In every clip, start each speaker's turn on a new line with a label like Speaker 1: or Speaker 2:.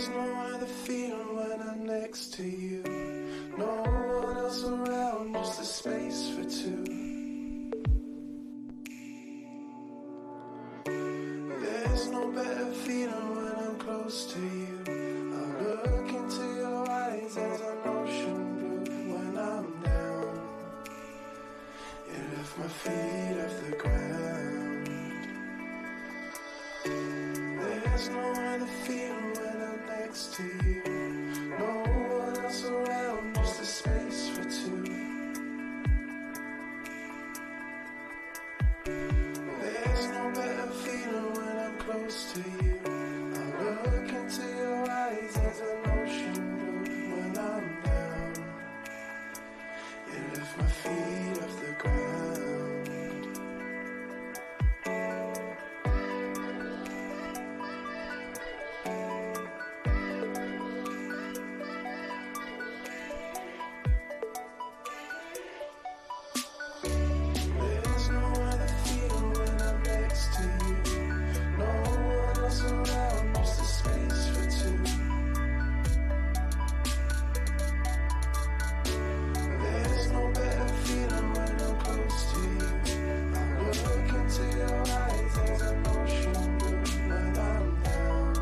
Speaker 1: There's no other feeling when I'm next to you. No one else around, just a space for two. There's no better feeling when I'm close to you. I look into your eyes as an ocean blue. When I'm down, you lift my feet off the ground. There's no other feeling when I'm next to you. No one else around, just a space for two. There's no better feeling when I'm close to you. I look into your eyes as an ocean blue. When I'm down, you lift my feet off the ground. There's no other feeling when I'm next to you. No one else around, just a space for two. There's no better feeling when I'm close to you. I look into your eyes as an ocean blue. When I'm down,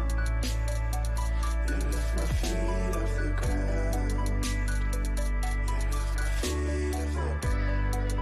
Speaker 1: you lift my feet off the ground. You lift my feet off the ground.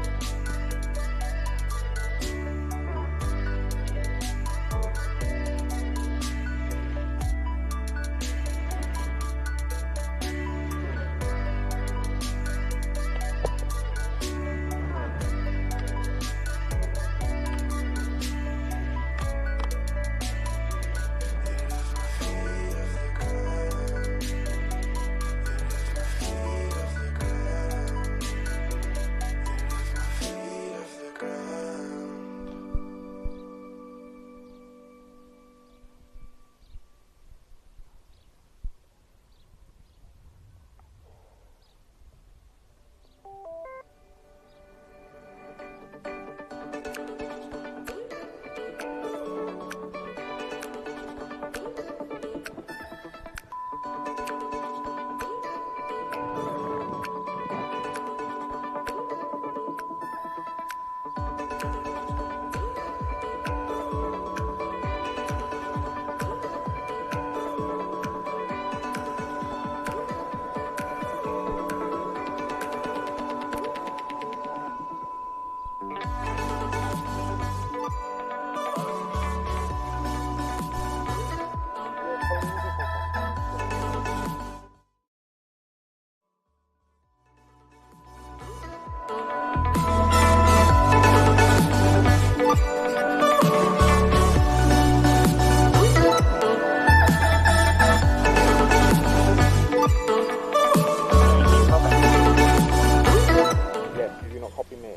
Speaker 2: Yes, you do not copy me.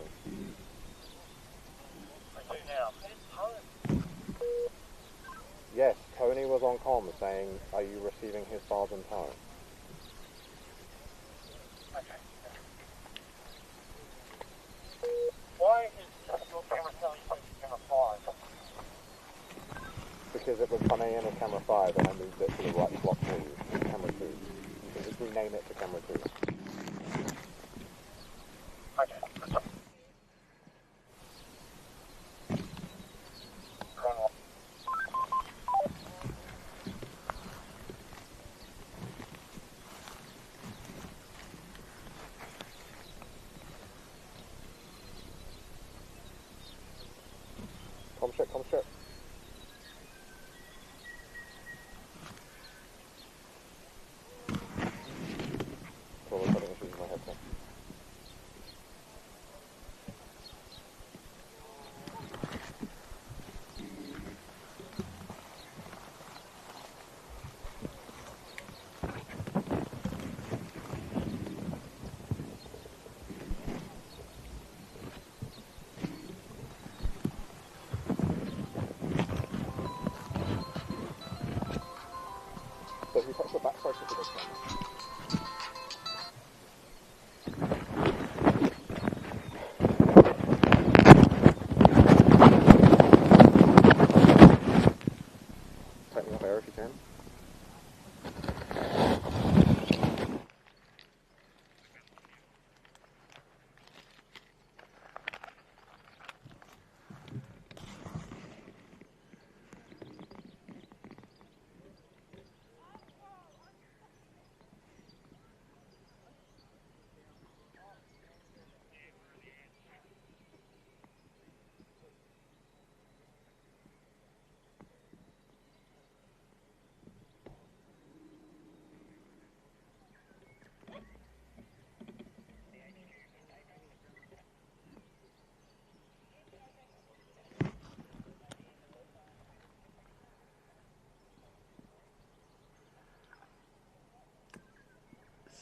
Speaker 2: Yes, Tony was on comm saying, are you receiving his bars and tone?
Speaker 3: Why is your camera telling you it's camera 5?
Speaker 2: Because it was coming in as camera 5 and I moved it to the right slot for you, it's camera 2. You can just rename it to camera 2.
Speaker 3: Okay. Run off.
Speaker 2: Come straight. Probably having issues with my headset. So if you touch the back side of this one. Take me off air if you can.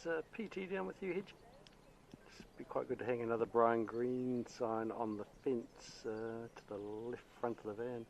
Speaker 4: PT down with you, Hedge. It'd be quite good to hang another Brian Green sign on the fence to the left front of the van.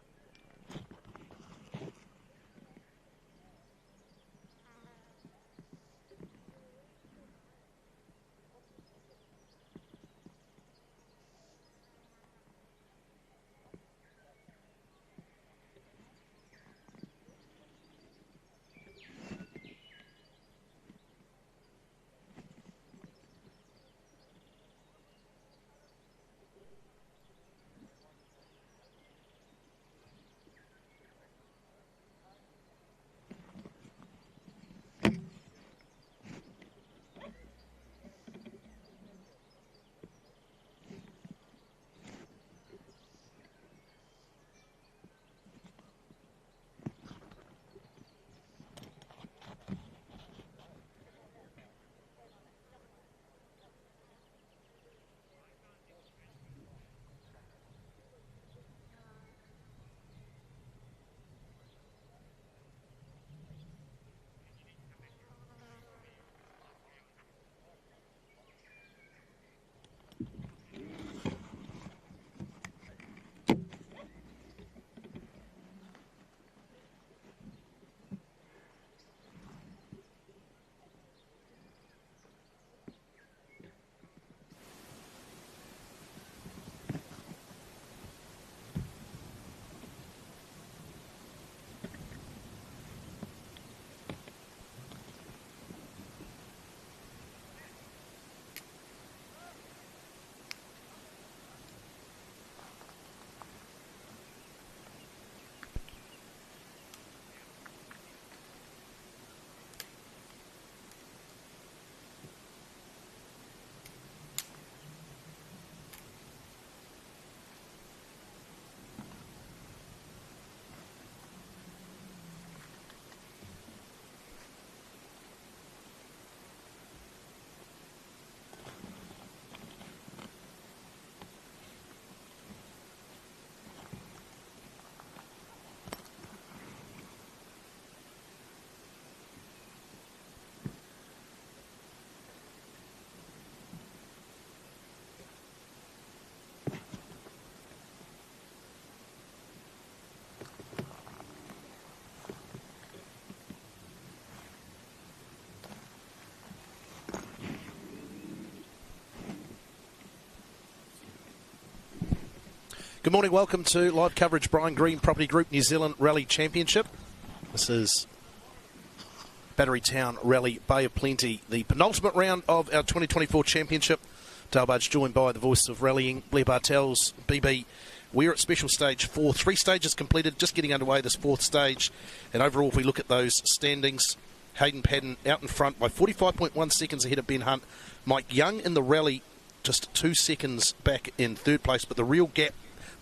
Speaker 5: Good morning, welcome to live coverage, Brian Green Property Group New Zealand Rally Championship. This is Battery Town Rally, Bay of Plenty, the penultimate round of our 2024 championship. Dale Budge joined by the voice of rallying, Blair Bartels. BB, we're at special stage 4, 3 stages completed, just getting underway this 4th stage. And overall, if we look at those standings, Hayden Padden out in front by 45.1 seconds ahead of Ben Hunt. Mike Young in the rally, just 2 seconds back in 3rd place, but the real gap,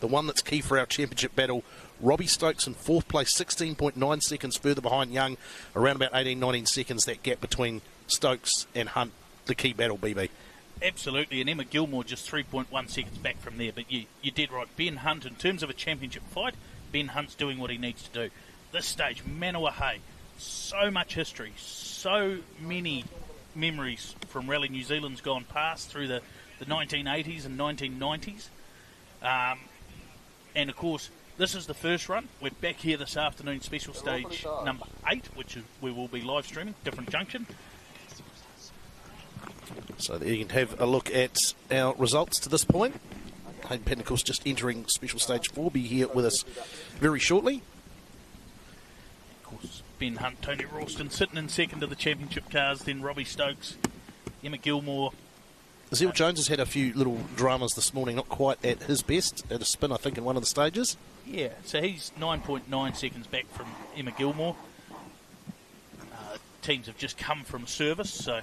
Speaker 5: the one that's key for our championship battle, Robbie Stokes in 4th place, 16.9 seconds further behind Young, around about 18, 19 seconds, that gap between Stokes and Hunt, the key battle, BB.
Speaker 6: Absolutely, and Emma Gilmore just 3.1 seconds back from there, but you did right. Ben Hunt, in terms of a championship fight, Ben Hunt's doing what he needs to do. This stage, Manawahe, so much history, so many memories from Rally New Zealand's gone past through the 1980s and 1990s. And of course, this is the first run. We're back here this afternoon, special stage number 8, which is, we will be live streaming, different junction.
Speaker 5: So there you can have a look at our results to this point. Hayden Padden, of course, just entering special stage 4, be here with us very shortly.
Speaker 6: Of course, Ben Hunt, Tony Ralston sitting in second of the championship cars, then Robbie Stokes, Emma Gilmore.
Speaker 5: Zell Jones has had a few little dramas this morning, not quite at his best, at a spin, I think, in one of the stages.
Speaker 6: Yeah, so he's 9.9 seconds back from Emma Gilmore. Teams have just come from service, so...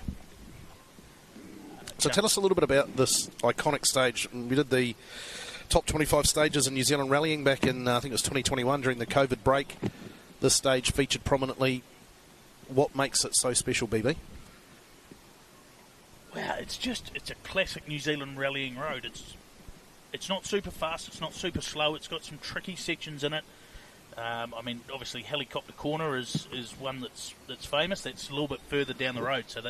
Speaker 5: So tell us a little bit about this iconic stage. We did the top 25 stages in New Zealand rallying back in, I think it was 2021, during the COVID break. This stage featured prominently. What makes it so special, BB?
Speaker 6: Well, it's a classic New Zealand rallying road. It's not super fast, it's not super slow, it's got some tricky sections in it. I mean, obviously Helicopter Corner is one that's famous. That's a little bit further down the road, so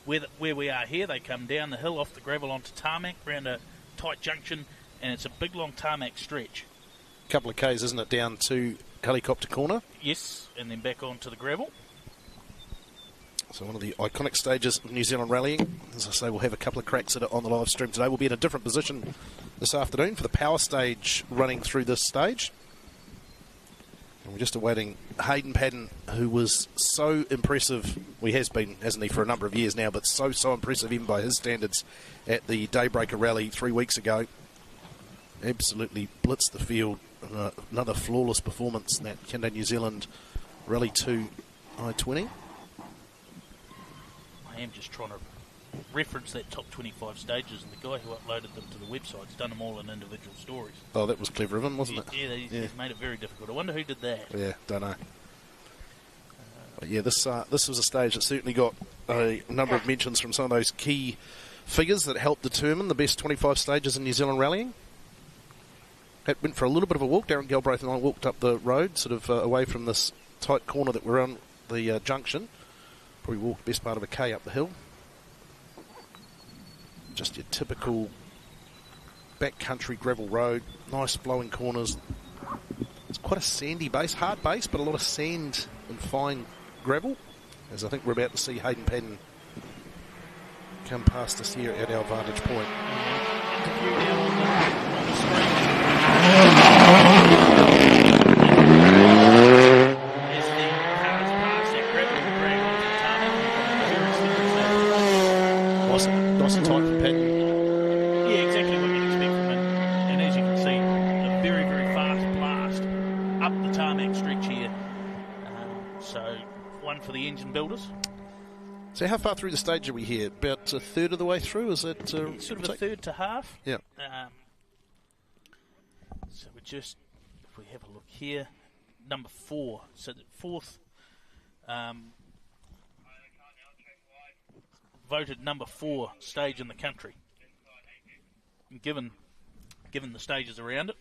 Speaker 6: where we are here, they come down the hill off the gravel onto tarmac, round a tight junction, and it's a big long tarmac stretch.
Speaker 5: Couple of Ks, isn't it, down to Helicopter Corner?
Speaker 6: Yes, and then back onto the gravel.
Speaker 5: So one of the iconic stages of New Zealand rallying. As I say, we'll have a couple of cracks at it on the live stream today. We'll be in a different position this afternoon for the power stage running through this stage. And we're just awaiting Hayden Padden, who was so impressive. Well, he has been, hasn't he, for a number of years now, but so impressive even by his standards at the Daybreaker Rally 3 weeks ago. Absolutely blitzed the field. Another flawless performance in that Contender New Zealand Rally 2 I-20.
Speaker 6: I am just trying to reference that top 25 stages, and the guy who uploaded them to the website's done them all in individual stories.
Speaker 5: Oh, that was clever of him, wasn't it?
Speaker 6: Yeah, he's made it very difficult. I wonder who did that.
Speaker 5: Yeah, don't know. But yeah, this was a stage that certainly got a number of mentions from some of those key figures that helped determine the best 25 stages in New Zealand rallying. It went for a little bit of a walk. Darren Galbraith and I walked up the road, sort of away from this tight corner that we're on, the junction. Probably walked the best part of a K up the hill. Just your typical backcountry gravel road, nice flowing corners. It's quite a sandy base, hard base, but a lot of sand and fine gravel, as I think we're about to see Hayden Padden come past us here at our vantage point. Nice and tight for Padden.
Speaker 6: Yeah, exactly what you'd expect from him. And as you can see, a very, very fast blast up the tarmac stretch here. So, one for the engine builders.
Speaker 5: So how far through the stage are we here? About a third of the way through? Is it
Speaker 6: Sort of a third to half.
Speaker 5: Yeah.
Speaker 6: So we just, if we have a look here, number 4. So the fourth, voted number 4 stage in the country. And given the stages around it,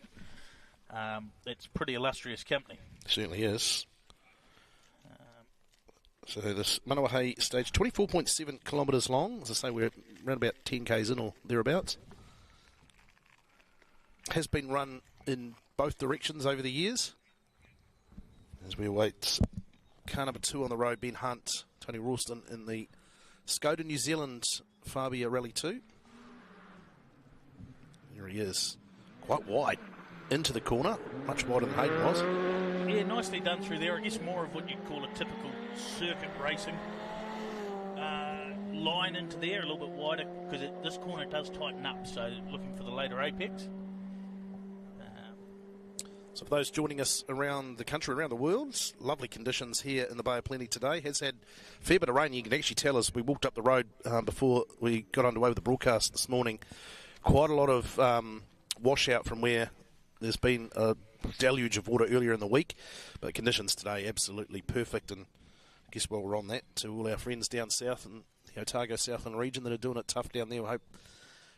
Speaker 6: that's pretty illustrious company.
Speaker 5: Certainly is. So this Manawahe stage, 24.7 kilometres long. As I say, we're around about 10 k's in or thereabouts. Has been run in both directions over the years. As we await car number 2 on the road, Ben Hunt, Tony Ralston in the Skoda New Zealand Fabia Rally 2. There he is. Quite wide into the corner, much wider than Hayden was.
Speaker 6: Yeah, nicely done through there. I guess more of what you'd call a typical circuit racing line into there, a little bit wider, because this corner does tighten up, so looking for the later apex.
Speaker 5: So for those joining us around the country, around the world, lovely conditions here in the Bay of Plenty today. Has had a fair bit of rain. You can actually tell as we walked up the road before we got underway with the broadcast this morning. Quite a lot of washout from where there's been a deluge of water earlier in the week. But conditions today absolutely perfect. And I guess while we're on that, to all our friends down south and the Otago Southland region that are doing it tough down there, I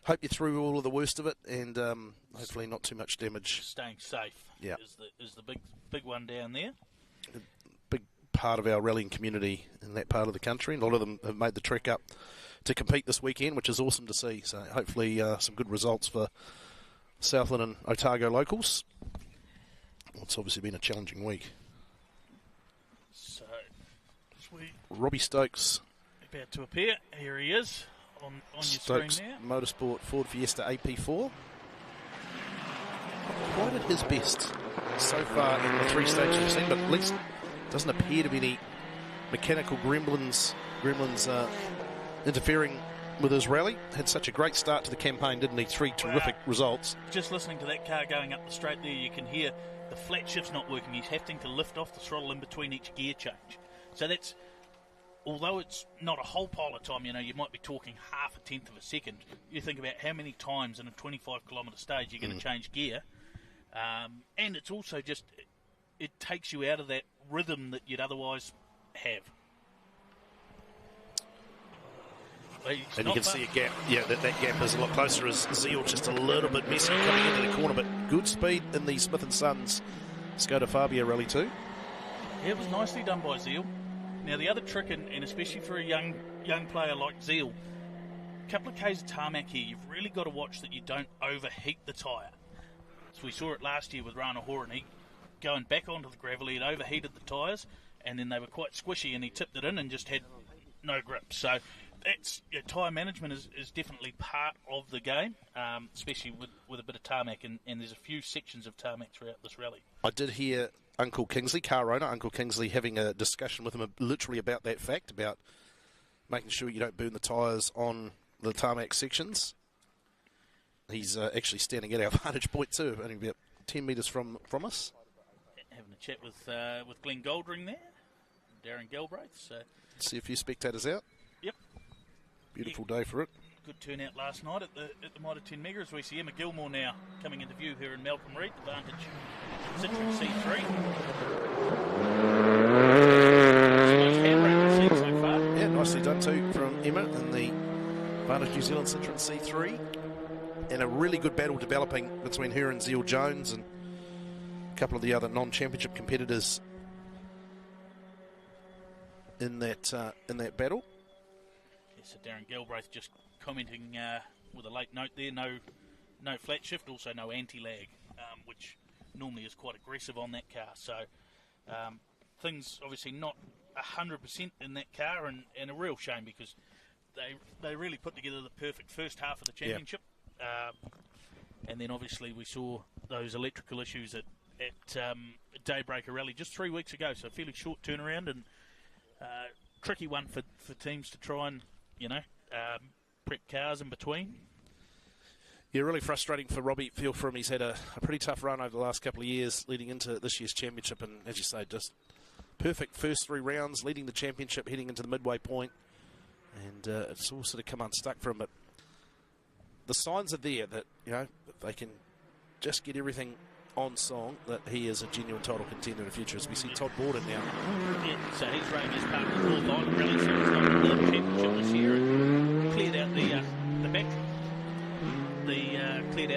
Speaker 5: hope you're through all of the worst of it, and hopefully not too much damage.
Speaker 6: Staying safe is the big one down there.
Speaker 5: A big part of our rallying community in that part of the country, and a lot of them have made the trek up to compete this weekend, which is awesome to see. So hopefully some good results for Southland and Otago locals. It's obviously been a challenging week.
Speaker 6: So, sweet.
Speaker 5: Robbie Stokes.
Speaker 6: About to appear. Here he is. On your
Speaker 5: Stokes
Speaker 6: screen there.
Speaker 5: Motorsport Ford Fiesta AP4. Quite at his best so far in the 3 stages we've seen, but at least doesn't appear to be any mechanical gremlins interfering with his rally. Had such a great start to the campaign, didn't he? 3 terrific results.
Speaker 6: Just listening to that car going up the straight there, you can hear the flat shift's not working. He's having to lift off the throttle in between each gear change. So that's, although it's not a whole pile of time, you might be talking half a tenth of a second. You think about how many times in a 25-kilometre stage you're going to change gear. And it's also just, it takes you out of that rhythm that you'd otherwise have.
Speaker 5: And you can see a gap. Yeah, that gap is a lot closer as Zeal just a little bit messy coming into the corner, but good speed in the Smith & Sons Skoda Fabia Rally 2.
Speaker 6: Yeah, it was nicely done by Zeal. Now the other trick, and especially for a young player like Zeal, a couple of Ks of tarmac here, you've really got to watch that you don't overheat the tyre. So we saw it last year with Ranahoran, and he going back onto the gravel, he had overheated the tyres, and then they were quite squishy, and he tipped it in and just had no grip. So that's tyre management is definitely part of the game, especially with a bit of tarmac, and there's a few sections of tarmac throughout this rally.
Speaker 5: I did hear Uncle Kingsley, car owner, Uncle Kingsley, having a discussion with him literally about that fact, about making sure you don't burn the tyres on the tarmac sections. He's actually standing at our vantage point too, only about 10 metres from us.
Speaker 6: Having a chat with Glenn Goldring there, Darren Galbraith. So
Speaker 5: see a few spectators out.
Speaker 6: Yep.
Speaker 5: Beautiful day for it.
Speaker 6: Good turnout last night at the Mitre 10 Mega, as we see Emma Gilmore now coming into view here in Malcolm Reid, the Vantage Citroen C3. Most handbrake we've seen so far.
Speaker 5: Yeah, nicely done too from Emma in the Vantage New Zealand Citroen C3. And a really good battle developing between her and Zeal Jones and a couple of the other non-championship competitors in that battle.
Speaker 6: Yes, so Darren Galbraith just commenting with a late note there, no flat shift, also no anti-lag, which normally is quite aggressive on that car. So things obviously not 100% in that car, and a real shame because they really put together the perfect first half of the championship.
Speaker 5: Yeah.
Speaker 6: And then obviously we saw those electrical issues at Daybreaker Rally just 3 weeks ago, so a fairly short turnaround, and tricky one for teams to try and prep cars in between.
Speaker 5: Yeah, really frustrating for Robbie Fielfrom. He's had a pretty tough run over the last couple of years leading into this year's championship, and as you say, just perfect first 3 rounds, leading the championship, heading into the midway point, and it's all sort of come unstuck for him. But the signs are there that, if they can just get everything on song, that he is a genuine title contender in the future, as we see Todd Borden now.
Speaker 6: Yeah, so he's running as part of the North Island Rally Series, not the championship this year, and cleared out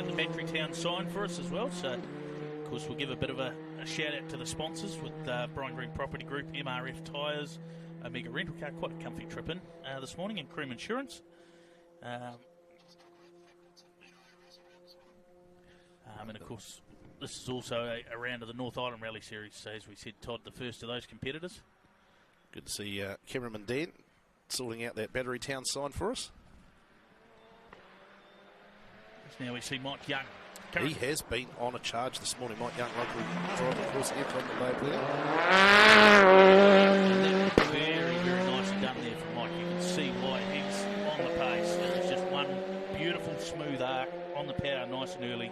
Speaker 6: the Battery Town sign for us as well. So, of course, we'll give a bit of a shout out to the sponsors with Bryan Green Property Group, MRF Tyres, Omega Rental Car, quite a comfy trip in this morning, and Cream Insurance. And of course, this is also a round of the North Island Rally Series. So as we said, Todd, the first of those competitors.
Speaker 5: Good to see cameraman Dan sorting out that Battery Town sign for us.
Speaker 6: Now we see Mike Young.
Speaker 5: He has been on a charge this morning. Mike Young, local driver, of course, here from the Bay Player.
Speaker 6: Very, very nicely done there from Mike. You can see why he's on the pace. It's just one beautiful, smooth arc on the power, nice and early.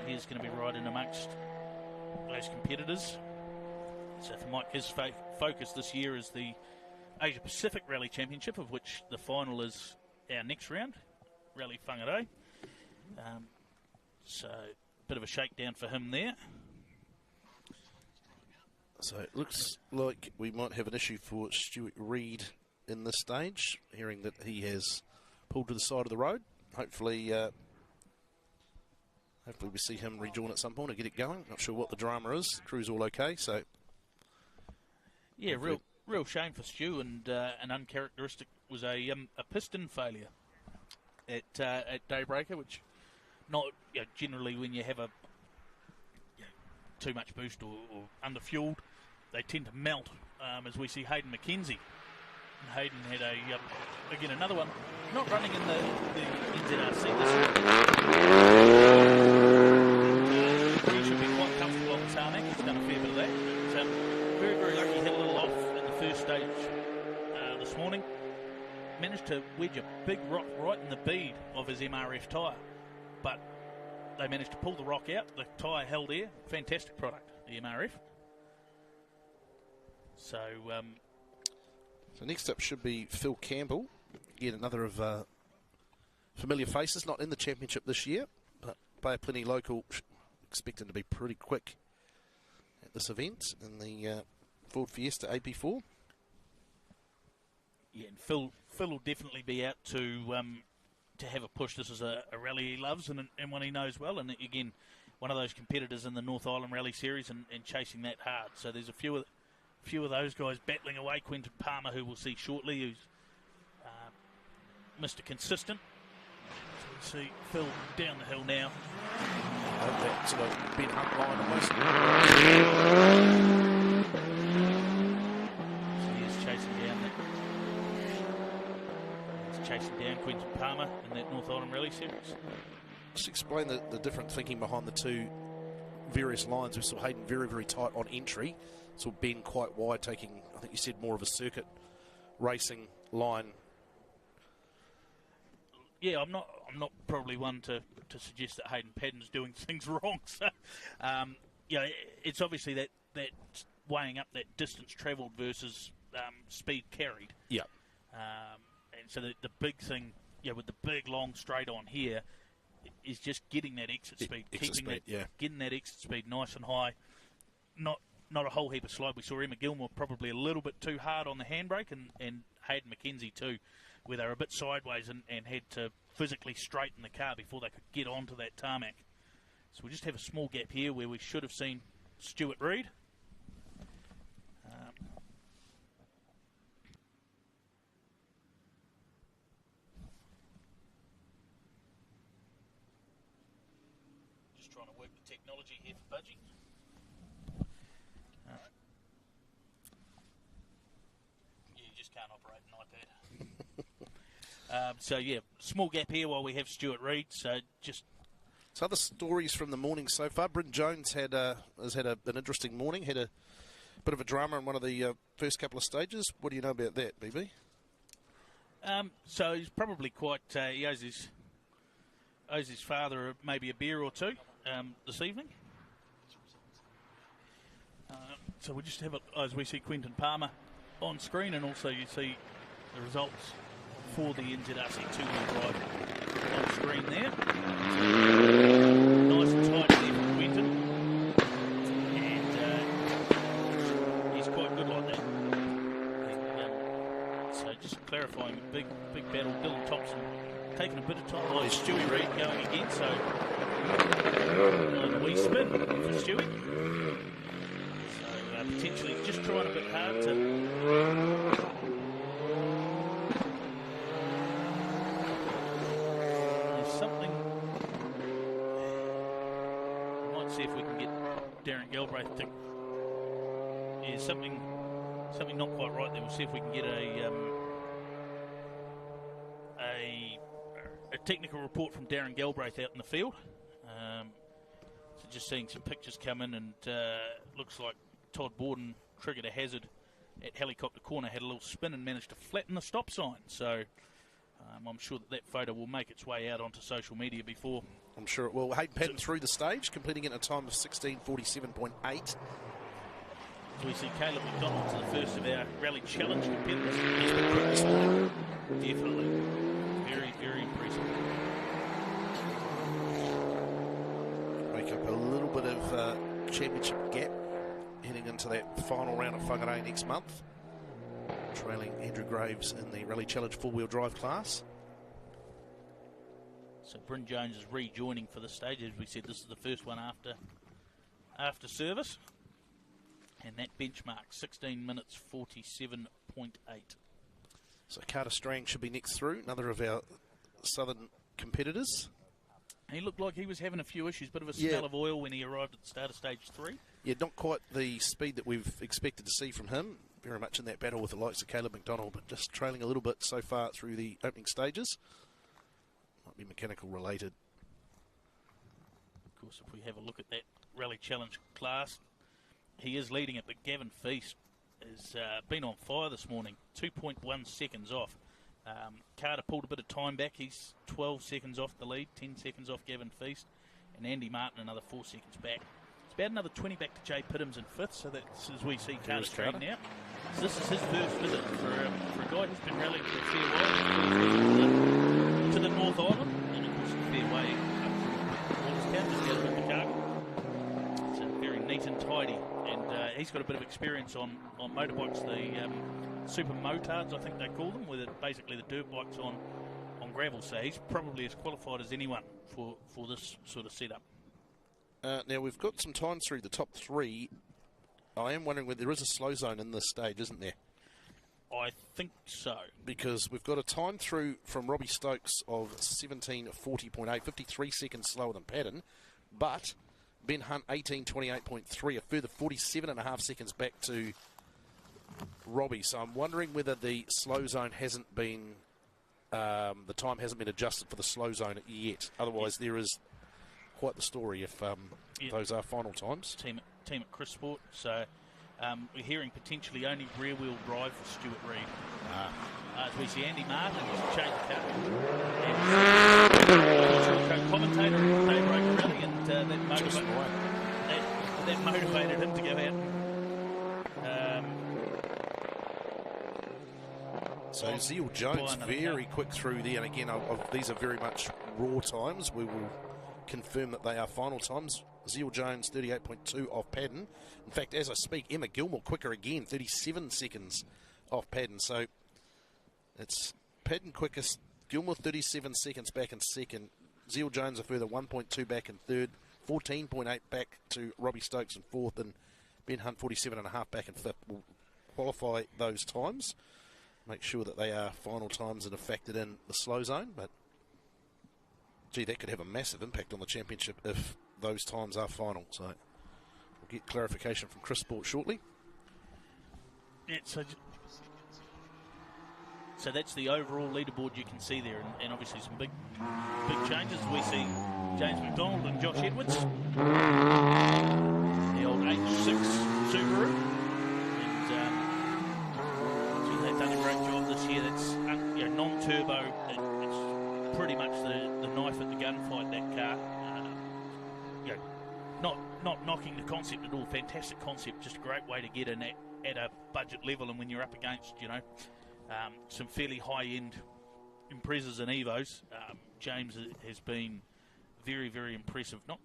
Speaker 6: He's going to be right in amongst those competitors. So for Mike, his focus this year is the Asia Pacific Rally Championship, of which the final is our next round, Rally Whangarei. So a bit of a shakedown for him there.
Speaker 5: So it looks like we might have an issue for Stuart Reid in this stage, hearing that he has pulled to the side of the road. Hopefully we see him rejoin at some point and get it going. Not sure what the drama is. The crew's all okay, so...
Speaker 6: Yeah, real shame for Stu, and an uncharacteristic was a piston failure at Daybreaker, which not generally when you have a too much boost or under-fueled, they tend to melt, as we see Hayden McKenzie. And Hayden had again, another one, not running in the NZRC this year. He should be quite comfortable on the tarmac. He's done a fair bit of that. So very, very lucky. He had a little off in the first stage this morning. Managed to wedge a big rock right in the bead of his MRF tyre. But they managed to pull the rock out. The tyre held air. Fantastic product, the MRF. So
Speaker 5: next up should be Phil Campbell. Again, another of familiar faces, not in the championship this year, but Bay Plenty local, expecting to be pretty quick at this event in the Ford Fiesta AP4.
Speaker 6: Yeah, and Phil will definitely be out to have a push. This is a rally he loves and one he knows well, and again, one of those competitors in the North Island Rally Series and chasing that hard. So there's a few few of those guys battling away. Quentin Palmer, who we'll see shortly, who's Mr. Consistent. So we see Phil down the hill now.
Speaker 5: That sort of Ben Hunt line almost.
Speaker 6: So he is chasing down that. He's chasing down Quentin Palmer in that North Island Rally Series.
Speaker 5: Just explain the different thinking behind the two various lines. We saw Hayden very, very tight on entry. Saw Ben quite wide, taking, I think you said, more of a circuit racing line.
Speaker 6: Yeah, I'm not probably one to suggest that Hayden Paddon's doing things wrong. So, it's obviously that weighing up that distance travelled versus speed carried.
Speaker 5: Yeah.
Speaker 6: And so the big thing, with the big long straight on here, is just getting that exit speed, getting that exit speed nice and high, not a whole heap of slide. We saw Emma Gilmore probably a little bit too hard on the handbrake, and Hayden McKenzie too, where they were a bit sideways and had to physically straighten the car before they could get onto that tarmac. So we just have a small gap here where we should have seen Stuart Reid. Just trying to work the technology here for Budgie. You just can't operate an iPad. Small gap here while we have Stuart Reid. So
Speaker 5: other stories from the morning so far. Bryn Jones has had an interesting morning. Had a bit of a drama in one of the first couple of stages. What do you know about that, BB?
Speaker 6: So he's probably quite. He owes his father maybe a beer or two this evening. So we just have as we see Quentin Palmer on screen, and also you see the results for the NZRC two-wheel drive on screen there. Nice and tight there from Quentin, and he's quite good like that. So just clarifying, big battle. Dylan Thompson taking a bit of time. Oh, Stewie Reid going again, so a wee spin for Stewie. So potentially just trying a bit hard to. See if we can get Darren Galbraith to. Yeah, something not quite right there. We'll see if we can get a technical report from Darren Galbraith out in the field. So just seeing some pictures come in, and looks like Todd Borden triggered a hazard at Helicopter Corner, had a little spin and managed to flatten the stop sign. So I'm sure that photo will make its way out onto social media before.
Speaker 5: I'm sure it will. Hayden Patton through the stage, completing it in a time of 16:47.8.
Speaker 6: We see Caleb McDonald to the first of our Rally Challenge competitors.
Speaker 5: He's been quick this morning.
Speaker 6: Definitely. Very, very impressive.
Speaker 5: Make up a little bit of championship gap heading into that final round at Whangarei next month. Trailing Andrew Graves in the Rally Challenge four-wheel drive class.
Speaker 6: So Bryn Jones is rejoining for the stage. As we said, this is the first one after service. And that benchmark, 16 minutes 47.8.
Speaker 5: So Carter Strang should be next through, another of our southern competitors.
Speaker 6: He looked like he was having a few issues, bit of a smell of oil when he arrived at the start of stage 3.
Speaker 5: Yeah, not quite the speed that we've expected to see from him. Very much in that battle with the likes of Caleb McDonald, but just trailing a little bit so far through the opening stages. Might be mechanical related.
Speaker 6: Of course, if we have a look at that Rally Challenge class, he is leading it, but Gavin Feast has been on fire this morning, 2.1 seconds off. Carter pulled a bit of time back. He's 12 seconds off the lead, 10 seconds off Gavin Feast, and Andy Martin another 4 seconds back. It's about another 20 back to Jay Pittams in 5th, so that's as we see Carter straighten out. So this is his first visit for a guy who's been rallying for a fair while to the North Island, and of course a fair way up through Waterstown, just out of Invercargill. It's very neat and tidy, and he's got a bit of experience on motorbikes, the super motards, I think they call them, where basically the dirt bikes on gravel. So he's probably as qualified as anyone for this sort of setup.
Speaker 5: Now we've got some times through the top three. I am wondering whether there is a slow zone in this stage, isn't there?
Speaker 6: I think so.
Speaker 5: Because we've got a time through from Robbie Stokes of 17:40.8, 53 seconds slower than Patton, but Ben Hunt 18:28.3, a further 47.5 seconds back to Robbie. So I'm wondering whether the slow zone hasn't been, the time hasn't been adjusted for the slow zone yet. Otherwise, there is quite the story if those are final times.
Speaker 6: Team at Chris Sport, so we're hearing potentially only rear-wheel drive for Stuart Reid. As we see Andy Martin has changed the car. And commentator at Daybreak Rally, and that motivated him to go out.
Speaker 5: So Zeal Jones very quick through there, and again, these are very much raw times. We will confirm that they are final times. Zeal Jones 38.2 off Padden. In fact, as I speak, Emma Gilmore quicker again, 37 seconds off Padden. So it's Padden quickest, Gilmore 37 seconds back in second, Zeal Jones a further 1.2 back in third, 14.8 back to Robbie Stokes in fourth, and Ben Hunt 47.5 back in fifth. We'll qualify those times, make sure that they are final times and have factored in the slow zone, but gee, that could have a massive impact on the championship if those times are final. So we'll get clarification from Chris Sport shortly.
Speaker 6: Yeah, so that's the overall leaderboard you can see there, and obviously some big changes. We see James McDonald and Josh Edwards, the old H6 Subaru, and they've done a great job this year. That's non-turbo. It's pretty much the knife at the gunfight, that car. Not knocking the concept at all. Fantastic concept, just a great way to get in at a budget level, and when you're up against some fairly high-end Imprezas and Evos, James has been very, very impressive. Not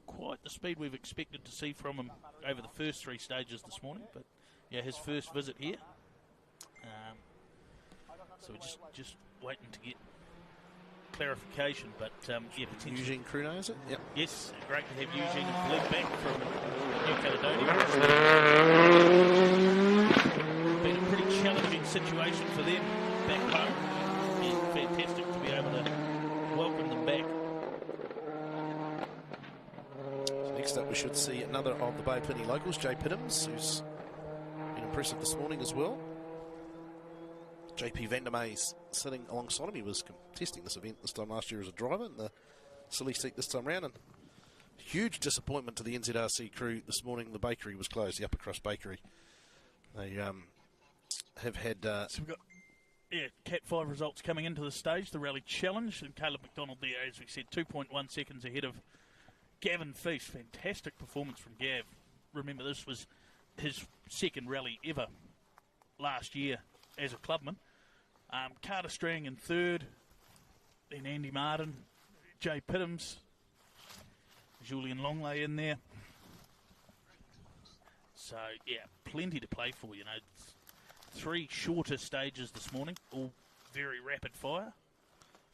Speaker 6: quite the speed we've expected to see from him over the first three stages this morning, but yeah, his first visit here. So we're just waiting to get clarification, but yeah, potentially.
Speaker 5: Eugene Cruno, is it? Yep.
Speaker 6: Yes, great to have Eugene and Philippe back from New Caledonia. Been a pretty challenging situation for them back home, and fantastic to be able to welcome them back.
Speaker 5: So next up, we should see another of the Bay Plenty locals, Jay Pittams, who's been impressive this morning as well. JP Vandermees sitting alongside him. He was contesting this event this time last year as a driver in the silly seat this time round, and huge disappointment to the NZRC crew this morning. The bakery was closed, the Upper Crust Bakery. They have had...
Speaker 6: So we've got Cat 5 results coming into the stage, the Rally Challenge, and Caleb McDonald there, as we said, 2.1 seconds ahead of Gavin Feast. Fantastic performance from Gav. Remember, this was his second rally ever last year as a clubman. Carter Strang in third, then Andy Martin, Jay Pittams, Julian Longley in there. So, yeah, plenty to play for, Three shorter stages this morning, all very rapid fire.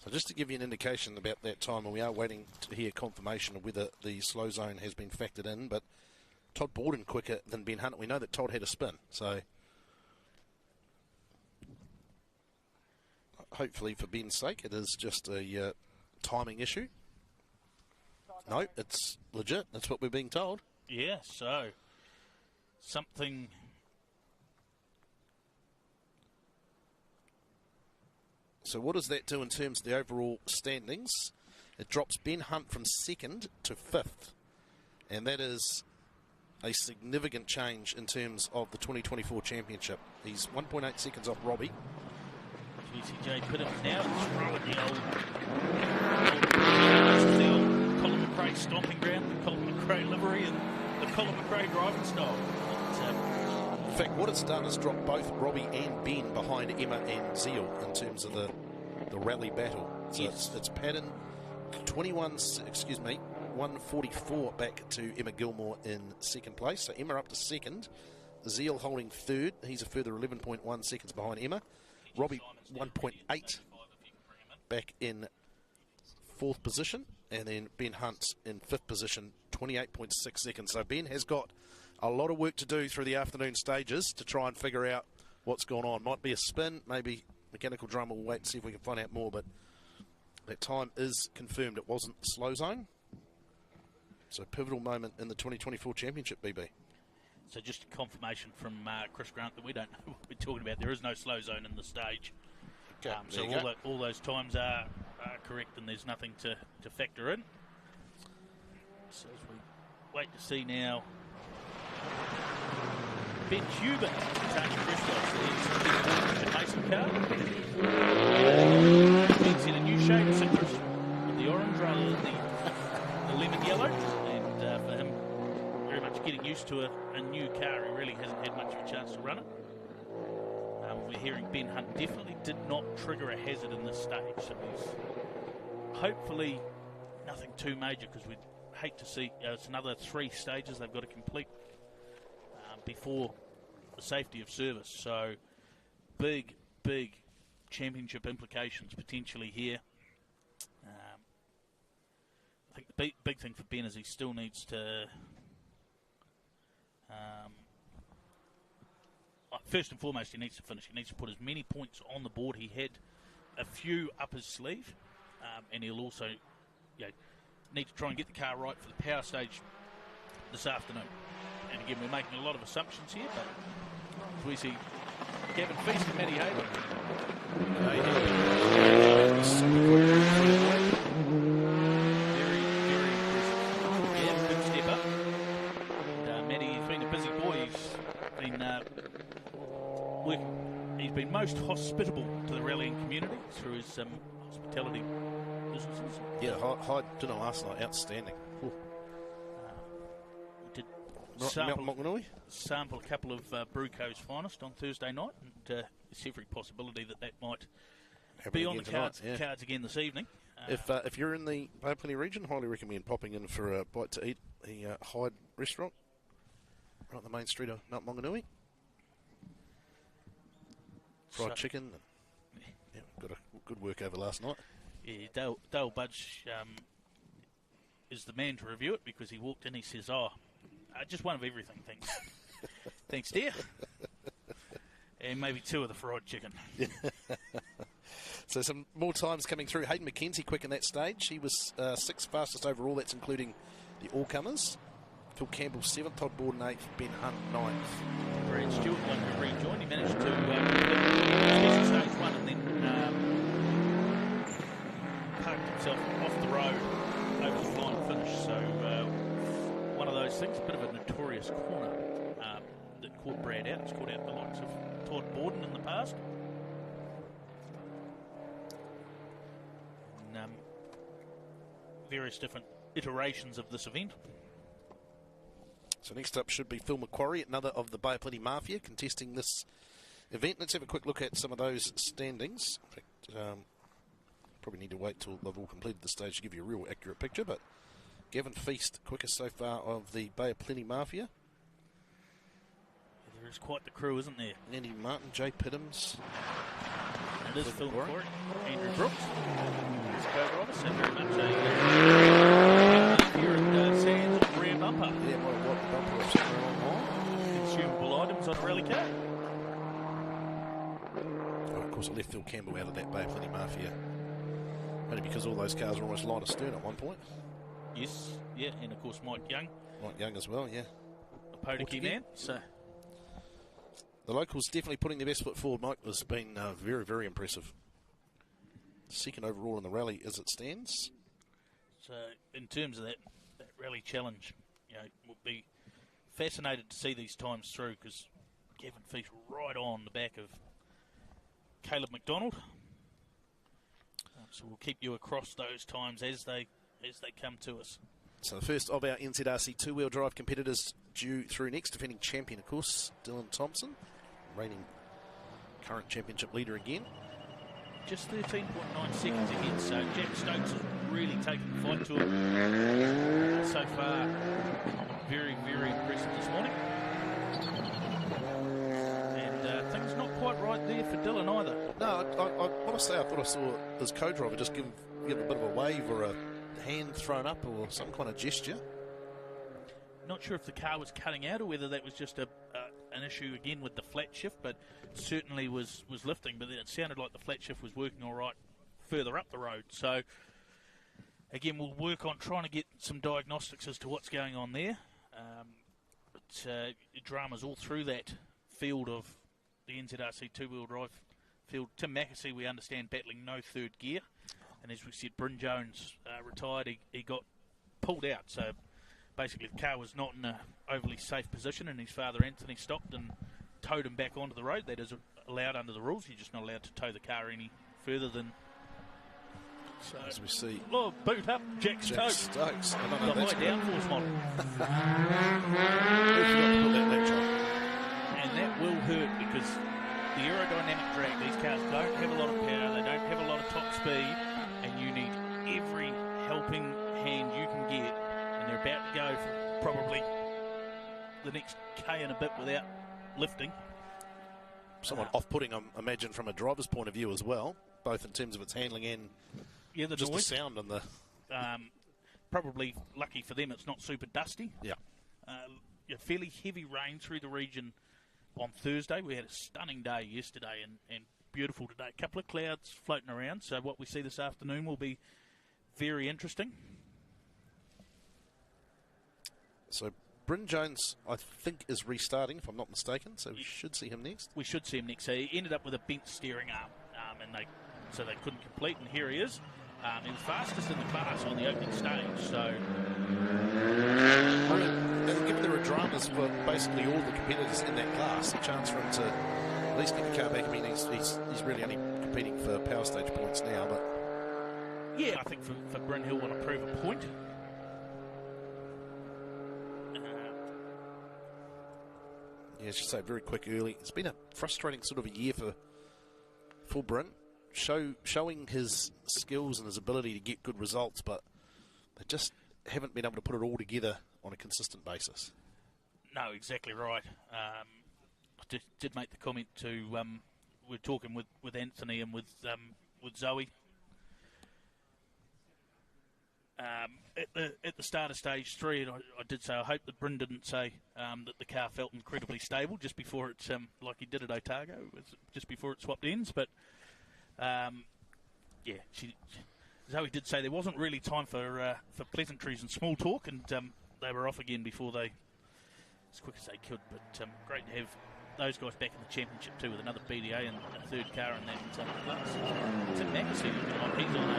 Speaker 5: So just to give you an indication about that time, and we are waiting to hear confirmation of whether the slow zone has been factored in, but Todd Borden quicker than Ben Hunt. We know that Todd had a spin, so hopefully for Ben's sake it is just a timing issue. No, it's legit. That's what we're being told.
Speaker 6: Yeah, so something...
Speaker 5: So what does that do in terms of the overall standings? It drops Ben Hunt from second to fifth, and that is a significant change in terms of the 2024 championship. He's 1.8 seconds off Robbie.
Speaker 6: GCJ Pittams now throwing the old Colin McRae stomping ground, the Colin McRae livery, and the Colin McRae driving style.
Speaker 5: In fact, what it's done is drop both Robbie and Ben behind Emma and Zeal in terms of the rally battle. So
Speaker 6: yes.
Speaker 5: it's pattern 144 back to Emma Gilmore in second place. So Emma up to second. Zeal holding third. He's a further 11.1 seconds behind Emma. Robbie 1.8 back in fourth position, and then Ben Hunt in fifth position, 28.6 seconds. So Ben has got a lot of work to do through the afternoon stages to try and figure out what's going on. Might be a spin, maybe mechanical drum. We'll wait and see if we can find out more, but that time is confirmed. It wasn't slow zone. So pivotal moment in the 2024 championship, BB.
Speaker 6: So just a confirmation from Chris Grant that we don't know what we're talking about. There is no slow zone in the stage.
Speaker 5: Okay,
Speaker 6: So all those times are correct, and there's nothing to factor in. So as we wait to see now, Ben Hubert taking the Mason car. Ben's in a new shade of citrus with the orange rather than the lemon yellow, and for him, very much getting used to a new car. He really hasn't had much of a chance to run it. We're hearing Ben Hunt definitely did not trigger a hazard in this stage, so he's hopefully nothing too major, because we'd hate to see it's another 3 stages they've got to complete before the safety of service. So big championship implications potentially here. I think the big thing for Ben is he still needs to first and foremost, he needs to finish. He needs to put as many points on the board. He had a few up his sleeve, and he'll also need to try and get the car right for the power stage this afternoon. And again, we're making a lot of assumptions here, but as we see Gavin Feast and Matty Hayward. Very impressive. Yeah, big step up. And Matty's been a busy boy. He's been most hospitable to the rallying community through his hospitality businesses.
Speaker 5: Yeah, high dinner last night, outstanding.
Speaker 6: We did sample a couple of Brewco's finest on Thursday night, and there's every possibility that might be on the cards again this evening.
Speaker 5: If you're in the Bay Plenty region, highly recommend popping in for a bite to eat. The Hyde restaurant, right on the main street of Mount Maunganui. Fried chicken. And, got a good work over last night.
Speaker 6: Yeah, Dale Budge is the man to review it, because he walked in, he says, just one of everything, thanks. Thanks, dear. And maybe 2 of the fried chicken.
Speaker 5: So some more times coming through. Hayden McKenzie quick in that stage. He was 6th fastest overall. That's including the all-comers. Phil Campbell 7th, Todd Borden 8th, Ben Hunt 9th.
Speaker 6: Brad Stewart won to rejoin. He managed to special stage 1 and then parked himself off the road over the flying finish. So one of those things, a bit of a notorious corner that caught Brad out. It's caught out the likes of Todd Borden in the past. And various different iterations of this event.
Speaker 5: So next up should be Phil Macquarie, another of the Bay of Plenty Mafia, contesting this event. Let's have a quick look at some of those standings. In fact, probably need to wait till they've all completed the stage to give you a real accurate picture, but Gavin Feast, quickest so far of the Bay of Plenty Mafia.
Speaker 6: There is quite the crew, isn't there?
Speaker 5: Andy Martin, Jay Pittams.
Speaker 6: And it is Phil Macquarie. Andrew Brooks. His co-driver, so very much here at Sands and rear bumper.
Speaker 5: Yeah, might have got the bumper off somewhere online.
Speaker 6: Consumable items on a rally car.
Speaker 5: Oh, of course, I left Phil Campbell out of that Bay of Plenty Mafia. Only because all those cars were almost line astern at one point.
Speaker 6: Yes, yeah, and of course Mike Young.
Speaker 5: Mike Young as well, yeah.
Speaker 6: A Podiki man, so...
Speaker 5: The locals definitely putting their best foot forward. Mike has been very, very impressive. 2nd overall in the rally as it stands.
Speaker 6: So, in terms of that rally challenge, we'll be fascinated to see these times through, because Gavin Feast right on the back of Caleb McDonald. So we'll keep you across those times as they come to us.
Speaker 5: So the first of our NZRC 2-wheel drive competitors due through next. Defending champion, of course, Dylan Thompson. Reigning current championship leader again.
Speaker 6: Just 13.9 seconds ahead, so Jack Stokes has really taken the fight to him so far. Very, very impressive this morning. And things not quite right there for Dylan either.
Speaker 5: No, I thought I saw his co-driver just give a bit of a wave or a hand thrown up or some kind of gesture.
Speaker 6: not sure if the car was cutting out or whether that was just an issue again with the flat shift, but certainly was lifting. But then it sounded like the flat shift was working all right further up the road. So again, we'll work on trying to get some diagnostics as to what's going on there. But dramas all through that field of the NZRC two-wheel drive field. Tim Mackesy, we understand, battling no third gear. And as we said, Bryn Jones retired. He got pulled out. So basically the car was not in an overly safe position, and his father Anthony stopped and towed him back onto the road. That is allowed under the rules. You're just not allowed to tow the car any further than... So,
Speaker 5: as we see,
Speaker 6: oh, boot up, Jack Stokes.
Speaker 5: The
Speaker 6: high downforce model. And that will hurt because the aerodynamic drag, these cars don't have a lot of power, they don't have a lot of top speed, and you need every helping hand you can get, and they're about to go for probably the next K and a bit without lifting.
Speaker 5: Somewhat off-putting, I imagine, from a driver's point of view as well, both in terms of its handling and
Speaker 6: the
Speaker 5: just
Speaker 6: noise.
Speaker 5: the sound and the...
Speaker 6: Probably lucky for them it's not super dusty.
Speaker 5: Yeah.
Speaker 6: Fairly heavy rain through the region on Thursday. We had a stunning day yesterday and beautiful today. A couple of clouds floating around, so what we see this afternoon will be very interesting.
Speaker 5: So Bryn Jones, I think, is restarting, if I'm not mistaken, so we should see him next.
Speaker 6: We should see him next. So he ended up with a bent steering arm, and they couldn't complete, and here he is. He was fastest in the class on the opening stage, so...
Speaker 5: Given there are dramas for basically all the competitors in that class, a chance for him to at least get the car back. I mean, he's really only competing for power stage points now, but...
Speaker 6: Yeah, I think for Bryn, he'll want to prove a point.
Speaker 5: Yeah, as you say, very quick early. It's been a frustrating sort of a year for Bryn. Showing his skills and his ability to get good results, but they just haven't been able to put it all together on a consistent basis.
Speaker 6: No, exactly right. I did make the comment to we're talking with Anthony and with Zoe at the start of stage 3, and I did say I hope that Bryn didn't say that the car felt incredibly stable just before it, like he did at Otago, just before it swapped ends, but. Zoe did say there wasn't really time for pleasantries and small talk, and they were off again before they, as quick as they could. But great to have those guys back in the championship too, with another BDA and a third car in that class. Tim Mackesy looking like he's on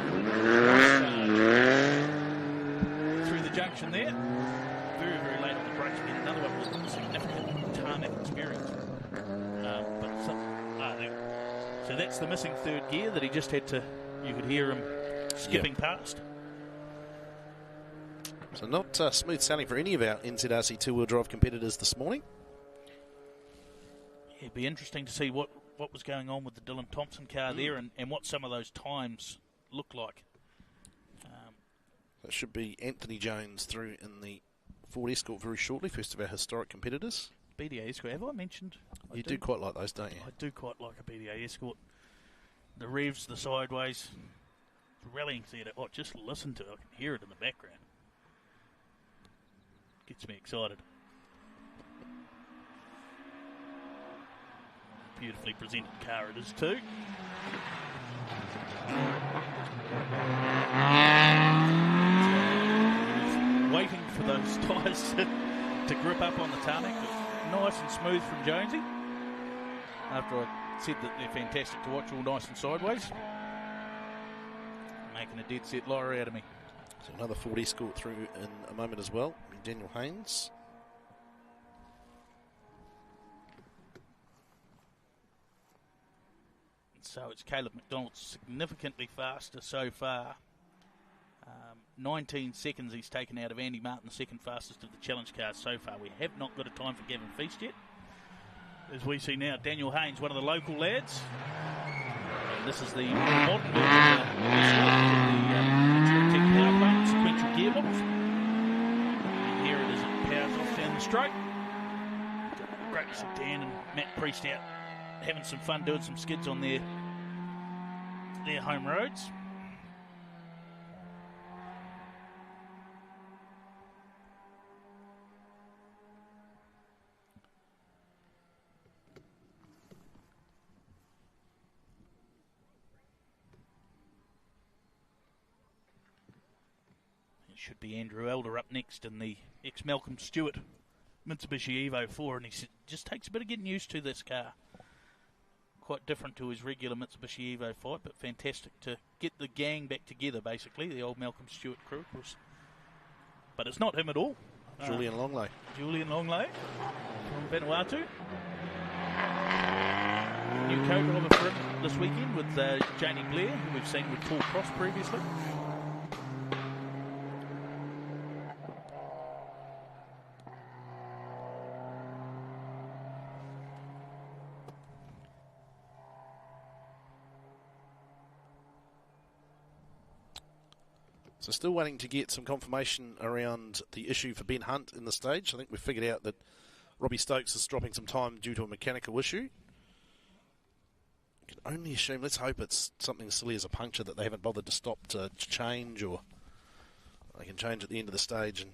Speaker 6: through the junction there. Very, very late on the brakes. Again, another one with significant tarmac experience. So that's the missing third gear that he just had to, you could hear him skipping past.
Speaker 5: So not smooth sailing for any of our NZRC two-wheel drive competitors this morning.
Speaker 6: Yeah, it'd be interesting to see what was going on with the Dylan Thompson car there and what some of those times look like.
Speaker 5: It should be Anthony Jones through in the Ford Escort very shortly, first of our historic competitors.
Speaker 6: BDA Escort, have I mentioned?
Speaker 5: You do quite like those, don't you?
Speaker 6: I do quite like a BDA Escort. The revs, the sideways, the rallying theatre. Oh, just listen to it. I can hear it in the background. Gets me excited. Beautifully presented car it is too. Waiting for those tyres to grip up on the tarmac. Nice and smooth from Jonesy. After I said that they're fantastic to watch, all nice and sideways. Making a dead set lorry out of me.
Speaker 5: So another Ford Escort through in a moment as well. Daniel Haynes.
Speaker 6: So it's Caleb McDonald, significantly faster so far. 19 seconds he's taken out of Andy Martin, the second fastest of the challenge cars so far. We have not got a time for Gavin Feast yet. As we see now, Daniel Haynes, one of the local lads. And this is the modern version of the Tech power plant, sequential gearbox. And here it is, it powers off down the straight. Great to see Dan and Matt Priest out having some fun doing some skids on their home roads. should be Andrew Elder up next in the ex-Malcolm Stewart Mitsubishi Evo 4, and he just takes a bit of getting used to this car. Quite different to his regular Mitsubishi Evo 5, but fantastic to get the gang back together, basically, the old Malcolm Stewart crew, of course. But it's not him at all.
Speaker 5: Julian Longley.
Speaker 6: Julian Longley from Vanuatu. New co-driver for him this weekend with Janie Blair, who we've seen with Paul Cross previously.
Speaker 5: So still waiting to get some confirmation around the issue for Ben Hunt in the stage. I think we've figured out that Robbie Stokes is dropping some time due to a mechanical issue. I can only assume, let's hope it's something as silly as a puncture that they haven't bothered to stop to change, or they can change at the end of the stage and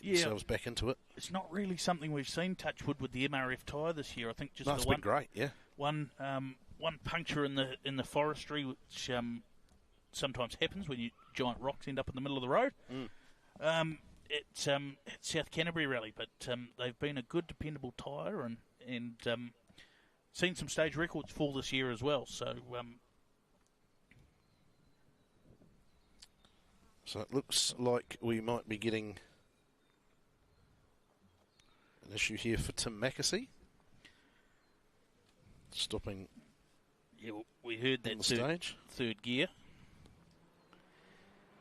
Speaker 5: get themselves back into it.
Speaker 6: It's not really something we've seen, touchwood, with the MRF tyre this year. I think just
Speaker 5: it's been great, yeah.
Speaker 6: One puncture in the forestry, which sometimes happens when giant rocks end up in the middle of the road. It's South Canterbury Rally, but they've been a good, dependable tyre and seen some stage records fall this year as well. So
Speaker 5: it looks like we might be getting an issue here for Tim Mackesy. Stopping.
Speaker 6: Yeah, we heard that third gear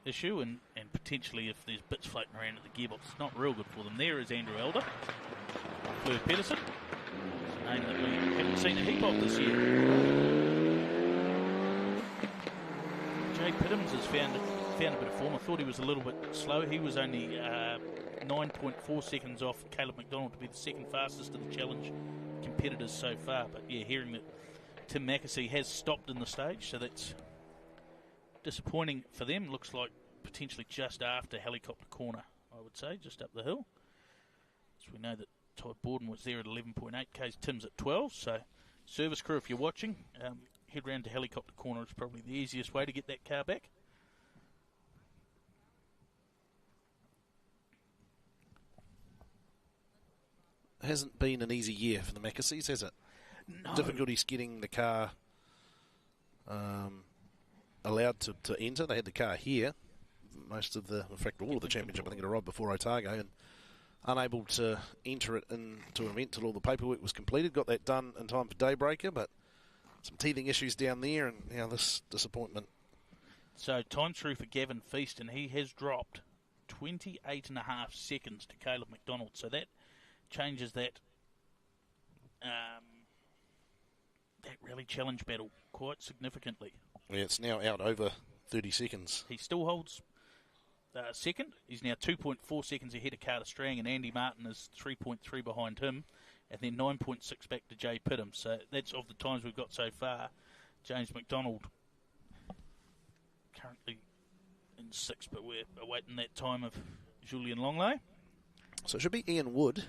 Speaker 6: issue, and potentially if there's bits floating around at the gearbox, it's not real good for them. There is Andrew Elder, Fleur Pedersen, a name that we haven't seen a heap of this year. Jay Pittams has found a bit of form. I thought he was a little bit slow. He was only 9.4 seconds off Caleb McDonald to be the second fastest of the challenge competitors so far. But yeah, hearing that Tim Mackesy has stopped in the stage, so that's disappointing for them. Looks like potentially just after Helicopter Corner, I would say, just up the hill. So we know that Todd Borden was there at 11.8 k's, Tim's at 12. So service crew, if you're watching, head round to Helicopter Corner. It's probably the easiest way to get that car back.
Speaker 5: It hasn't been an easy year for the Mackeseys, has it?
Speaker 6: No.
Speaker 5: Difficulties getting the car allowed to enter. They had the car here most of the, in fact all of the championship, I think it arrived before Otago, and unable to enter it into an event till all the paperwork was completed. Got that done in time for Daybreaker, but some teething issues down there, and now this disappointment.
Speaker 6: So time through for Gavin Feast, and he has dropped 28.5 seconds to Caleb McDonald. So that changes that rally challenge battle quite significantly.
Speaker 5: Yeah, it's now out over 30 seconds.
Speaker 6: He still holds second. He's now 2.4 seconds ahead of Carter Strang, and Andy Martin is 3.3 behind him, and then 9.6 back to Jay Pittams. So that's of the times we've got so far. James McDonald currently in sixth, but we're awaiting that time of Julian Longley.
Speaker 5: So it should be Ian Wood,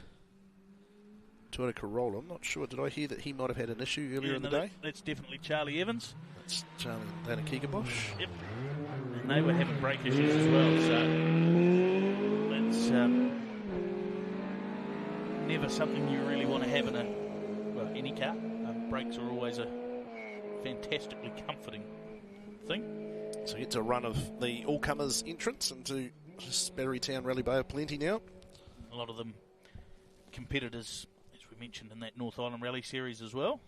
Speaker 5: Toyota Corolla. I'm not sure. Did I hear that he might have had an issue earlier in the day?
Speaker 6: That's definitely Charlie Evans.
Speaker 5: That's Charlie and Dana Kigabosh.
Speaker 6: Yep. And they were having brake issues as well, so that's never something you really want to have in any car. Brakes are always a fantastically comforting thing.
Speaker 5: So we get to a run of the all-comers entrance into Batterytown Rally Bay of Plenty now.
Speaker 6: A lot of them competitors, as we mentioned, in that North Island Rally Series as well.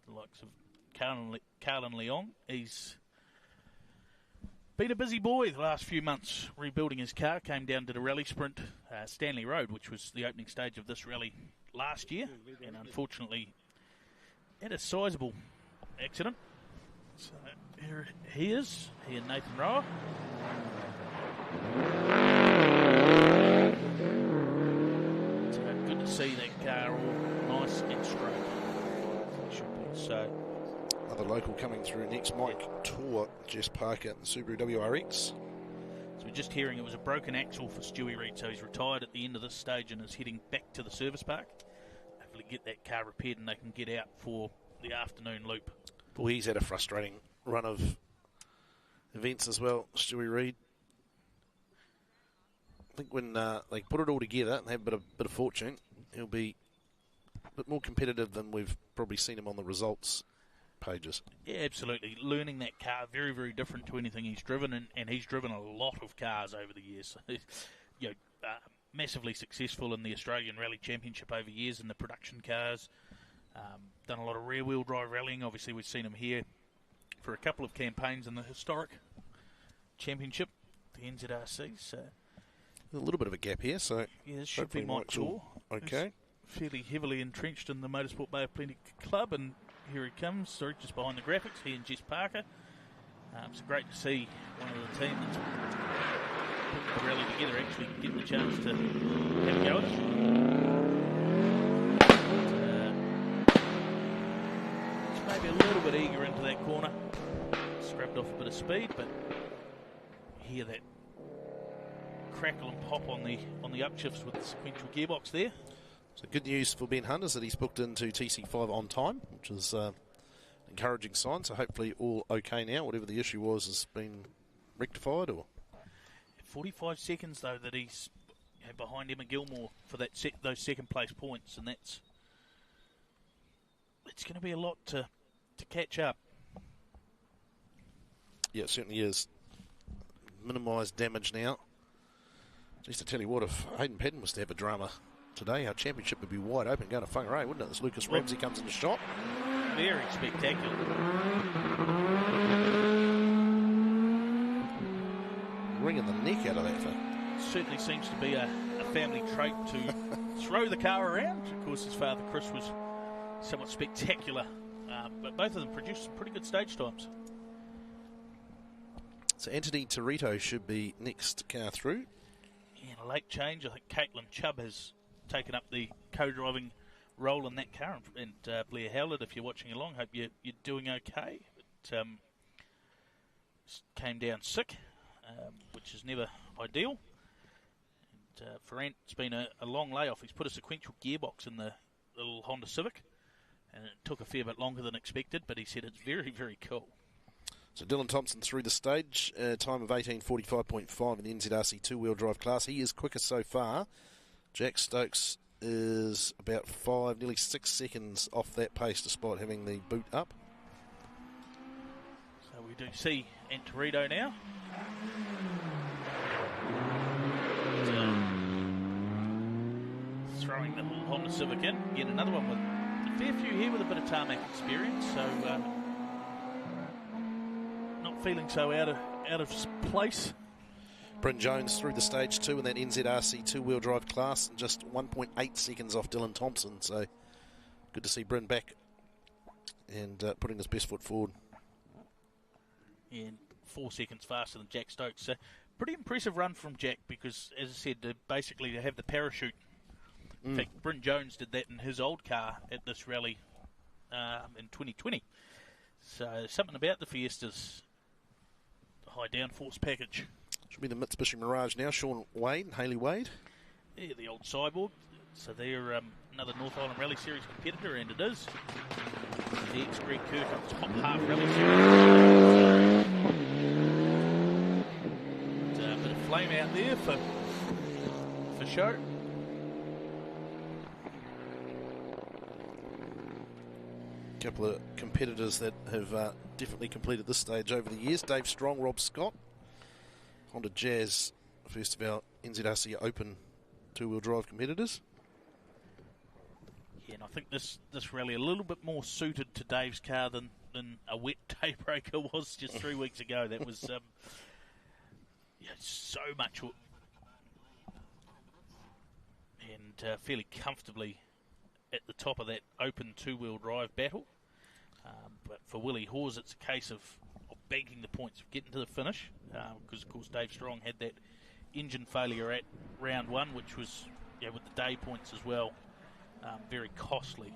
Speaker 6: The likes of Carlin Leong. He's been a busy boy the last few months rebuilding his car. Came down to the rally sprint, Stanley Road, which was the opening stage of this rally last year, and unfortunately had a sizable accident. So here he is, he and Nathan Rower. So good to see that car all nice and straight. So
Speaker 5: another local coming through next, Mike Tor, Jess Parker, and the Subaru WRX.
Speaker 6: So we're just hearing it was a broken axle for Stewie Reid, so he's retired at the end of this stage and is heading back to the service park. Hopefully get that car repaired and they can get out for the afternoon loop.
Speaker 5: Well, he's had a frustrating run of events as well, Stewie Reid. I think when they put it all together and have a bit of fortune, he'll be a bit more competitive than we've probably seen him on the results pages.
Speaker 6: Yeah, absolutely. Learning that car, very, very different to anything he's driven, and he's driven a lot of cars over the years. You know, massively successful in the Australian Rally Championship over years in the production cars. Done a lot of rear-wheel drive rallying. Obviously, we've seen him here for a couple of campaigns in the historic championship, the NZRC. So
Speaker 5: A little bit of a gap here, so
Speaker 6: yeah, this should be Mike Shaw.
Speaker 5: Okay.
Speaker 6: Fairly heavily entrenched in the Motorsport Bay of Plenty Club, and here he comes, sorry, just behind the graphics, he and Jess Parker. It's great to see one of the team that's putting the rally together actually getting the chance to have a go at it. It's maybe a little bit eager into that corner. Scrapped off a bit of speed, but you hear that crackle and pop on the upshifts with the sequential gearbox there.
Speaker 5: So good news for Ben Hunt is that he's booked into TC5 on time, which is an encouraging sign. So hopefully all okay now. Whatever the issue was has been rectified. Or
Speaker 6: 45 seconds though that he's behind Emma Gilmore for that those second place points, and it's going to be a lot to catch up.
Speaker 5: Yeah, it certainly is. Minimise damage now. Just to tell you what, if Hayden Paddon was to have a drama today, our championship would be wide open going to Whangarei, wouldn't it? As Lucas Ramsey comes in the shot.
Speaker 6: Very spectacular.
Speaker 5: Wringing the neck out of that thing.
Speaker 6: Certainly seems to be a family trait to throw the car around. Of course, his father Chris was somewhat spectacular, but both of them produced some pretty good stage times.
Speaker 5: So Anthony Torito should be next car through.
Speaker 6: Yeah, a late change. I think Caitlin Chubb has taken up the co-driving role in that car. And Blair Howlett, if you're watching along, hope you're doing okay. But, came down sick, which is never ideal. And for Ant, it's been a long layoff. He's put a sequential gearbox in the little Honda Civic, and it took a fair bit longer than expected, but he said it's very, very cool.
Speaker 5: So Dylan Thompson through the stage, time of 18:45.5 in the NZRC two-wheel drive class. He is quicker so far. Jack Stokes is about 5, nearly 6 seconds off that pace despite having the boot up.
Speaker 6: So we do see Antorito now. Throwing the little Honda Civic in. Again, another one with a fair few here with a bit of tarmac experience, so not feeling so out of place.
Speaker 5: Bryn Jones through the stage two in that NZRC two-wheel drive class, and just 1.8 seconds off Dylan Thompson. So good to see Bryn back and putting his best foot forward.
Speaker 6: And 4 seconds faster than Jack Stokes. So pretty impressive run from Jack because, as I said, basically to have the parachute. In fact, Bryn Jones did that in his old car at this rally in 2020. So something about the Fiesta's high downforce package.
Speaker 5: Should be the Mitsubishi Mirage now. Sean Wade and Hayley Wade.
Speaker 6: Yeah, the old Cyborg. So they're another North Island Rally Series competitor, and it is the ex-Greg Kirk of Top Half Rally Series. A bit of flame out there for show.
Speaker 5: A couple of competitors that have definitely completed this stage over the years. Dave Strong, Rob Scott. Honda Jazz, first of our NZRC Open two-wheel drive competitors.
Speaker 6: Yeah, and I think this rally a little bit more suited to Dave's car than a wet daybreaker was just 3 weeks ago. That was so much, and fairly comfortably at the top of that open two-wheel drive battle. But for Willie Hawes, it's a case of banking the points, getting to the finish, because of course Dave Strong had that engine failure at round one, which was with the day points as well, very costly.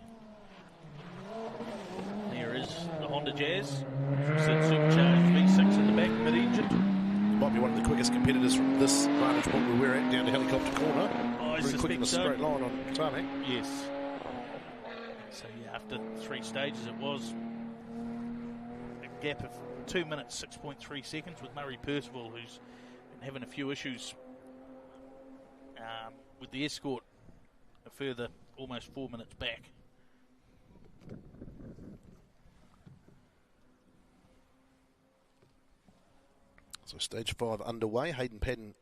Speaker 6: There is the Honda Jazz, which we said supercharged V6 in the back, mid-engine.
Speaker 5: Might be one of the quickest competitors from this vantage point where we're at down to helicopter corner.
Speaker 6: I
Speaker 5: Very quick in a
Speaker 6: suspect
Speaker 5: straight line on tarmac.
Speaker 6: Yes. So yeah, after 3 stages it was gap of 2 minutes, 6.3 seconds with Murray Percival, who's been having a few issues with the escort, a further almost 4 minutes back.
Speaker 5: So stage 5 underway. Hayden Padden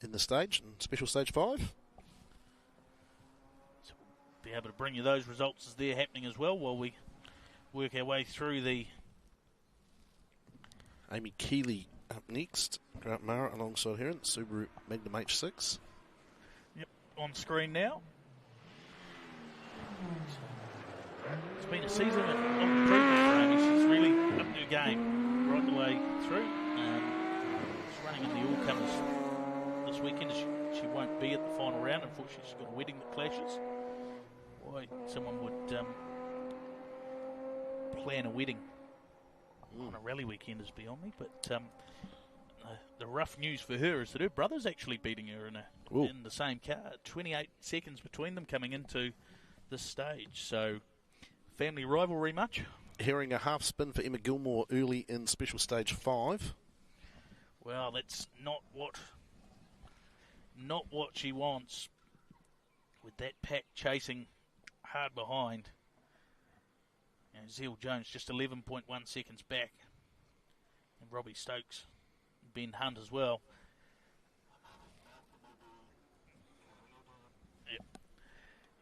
Speaker 5: in the stage, and special stage 5.
Speaker 6: So we'll be able to bring you those results as they're happening as well while we work our way through the...
Speaker 5: Amy Keeley up next. Grant Mara alongside her in the Subaru Magnum H6.
Speaker 6: Yep, on screen now. It's been a season of improvement for Amy. She's really upped her game right the way through. She's running in the all-comers this weekend. She won't be at the final round. Unfortunately, she's got a wedding that clashes. Why someone would plan a wedding on a rally weekend is beyond me. But the rough news for her is that her brother's actually beating her in the same car. 28 seconds between them coming into this stage. So, family rivalry much?
Speaker 5: Hearing a half spin for Emma Gilmore early in special stage 5.
Speaker 6: Well, that's not what she wants. With that pack chasing hard behind. And Zeel Jones just 11.1 seconds back. And Robbie Stokes, Ben Hunt as well.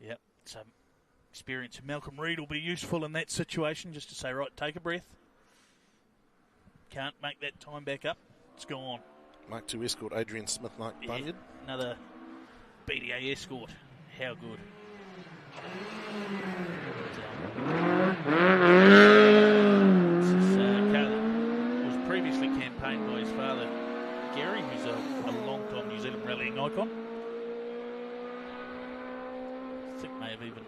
Speaker 6: Yep. So experience of Malcolm Reid will be useful in that situation, just to say, right, take a breath. Can't make that time back up. It's gone.
Speaker 5: Mark 2 escort Adrian Smith, Mark Bunyard.
Speaker 6: Another BDA escort. How good. This is a car that was previously campaigned by his father, Gary, who's a long-time New Zealand rallying icon. I think may have even,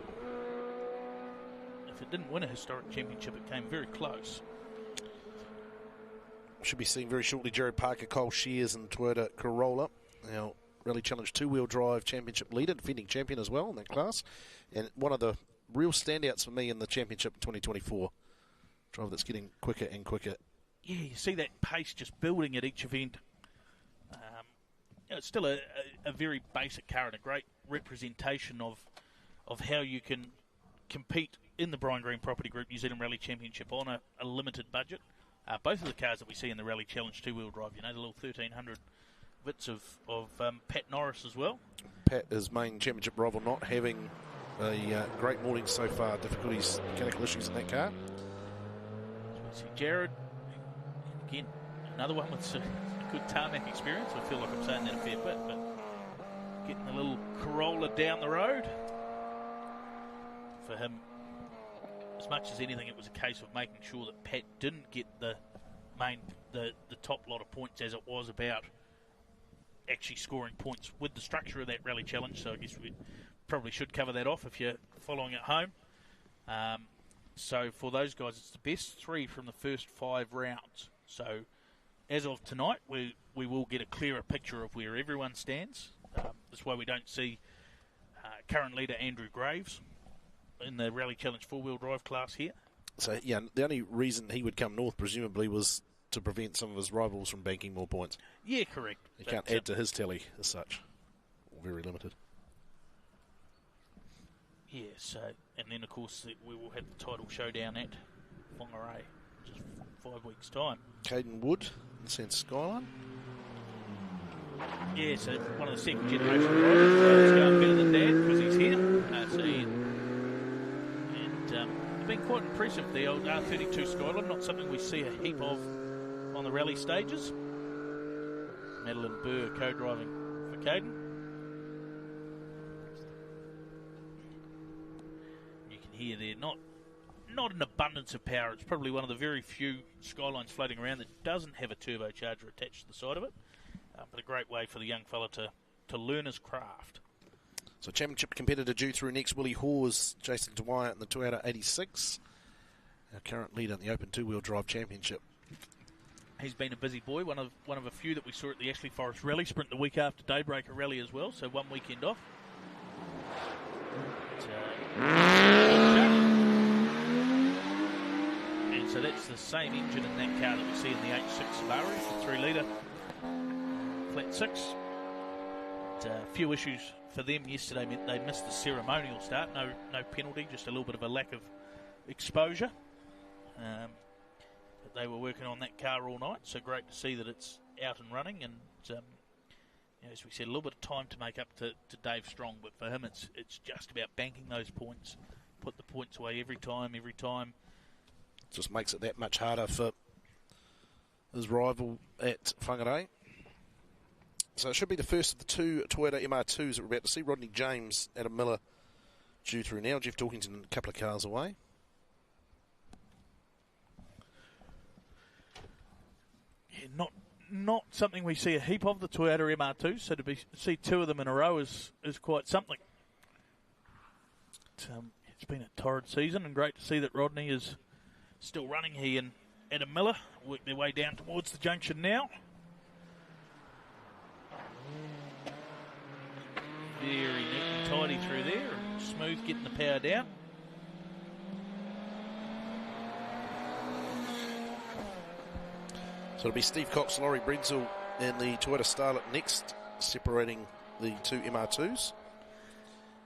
Speaker 6: if it didn't win a historic championship, it came very close.
Speaker 5: Should be seeing very shortly Jared Parker, Cole Shears and Toyota Corolla. Now, Rally Challenge two-wheel drive championship leader, defending champion as well in that class. And one of the real standouts for me in the championship in 2024. Driver that's getting quicker and quicker.
Speaker 6: Yeah, you see that pace just building at each event. It's still a very basic car and a great representation of how you can compete in the Brian Green Property Group New Zealand Rally Championship on a limited budget. Both of the cars that we see in the Rally Challenge two-wheel drive, the little 1300 bits of Pat Norris as well.
Speaker 5: Pat, his main championship rival, not having a great morning so far. Difficulties, mechanical issues in that car.
Speaker 6: So we see Jared, again, another one with a good tarmac experience. I feel like I'm saying that a fair bit, but getting a little Corolla down the road. For him, as much as anything, it was a case of making sure that Pat didn't get the top lot of points, as it was about actually scoring points with the structure of that Rally Challenge. So I guess we probably should cover that off if you're following at home. So for those guys, it's the best three from the first 5 rounds. So as of tonight, we will get a clearer picture of where everyone stands. That's why we don't see current leader Andrew Graves in the Rally Challenge four-wheel drive class here.
Speaker 5: So, yeah, the only reason he would come north, presumably, was to prevent some of his rivals from banking more points.
Speaker 6: Yeah, correct.
Speaker 5: He can't add to his tally as such. Very limited.
Speaker 6: Yeah, so, and then, of course, we will have the title showdown at Whangarei, which is 5 weeks' time.
Speaker 5: Caden Wood, in the sense Skyline.
Speaker 6: Yeah, so one of the second generation drivers. So it's going better than Dad because he's here. So Ian. And it's been quite impressive, the old R32 Skyline. Not something we see a heap of on the rally stages. Madeline Burr co-driving for Caden. You can hear there, not an abundance of power. It's probably one of the very few Skylines floating around that doesn't have a turbocharger attached to the side of it. But a great way for the young fella to learn his craft.
Speaker 5: So championship competitor due through next, Willie Hawes, Jason Dwyer in the Toyota 86. Our current leader in the Open two-wheel drive championship.
Speaker 6: He's been a busy boy, one of a few that we saw at the Ashley Forest Rally Sprint the week after Daybreaker Rally as well, so one weekend off. So that's the same engine in that car that we see in the H6 Subaru, the 3 litre flat 6. A few issues for them yesterday meant they missed the ceremonial start. No penalty, just a little bit of a lack of exposure. But they were working on that car all night, so great to see that it's out and running. And as we said, a little bit of time to make up to Dave Strong, but for him it's just about banking those points, put the points away every time.
Speaker 5: Just makes it that much harder for his rival at Whangarei. So it should be the first of the 2 Toyota MR2s that we're about to see. Rodney James, Adam Miller due through now. Jeff Dorkington a couple of cars away.
Speaker 6: Yeah, not something we see a heap of, the Toyota MR2s, so to see 2 of them in a row is quite something. It's been a torrid season, and great to see that Rodney is still running. He and Adam Miller work their way down towards the junction now. Very neat and tidy through there, and smooth getting the power down.
Speaker 5: So it'll be Steve Cox, Laurie Brenzel and the Toyota Starlet next, separating the 2 MR2s.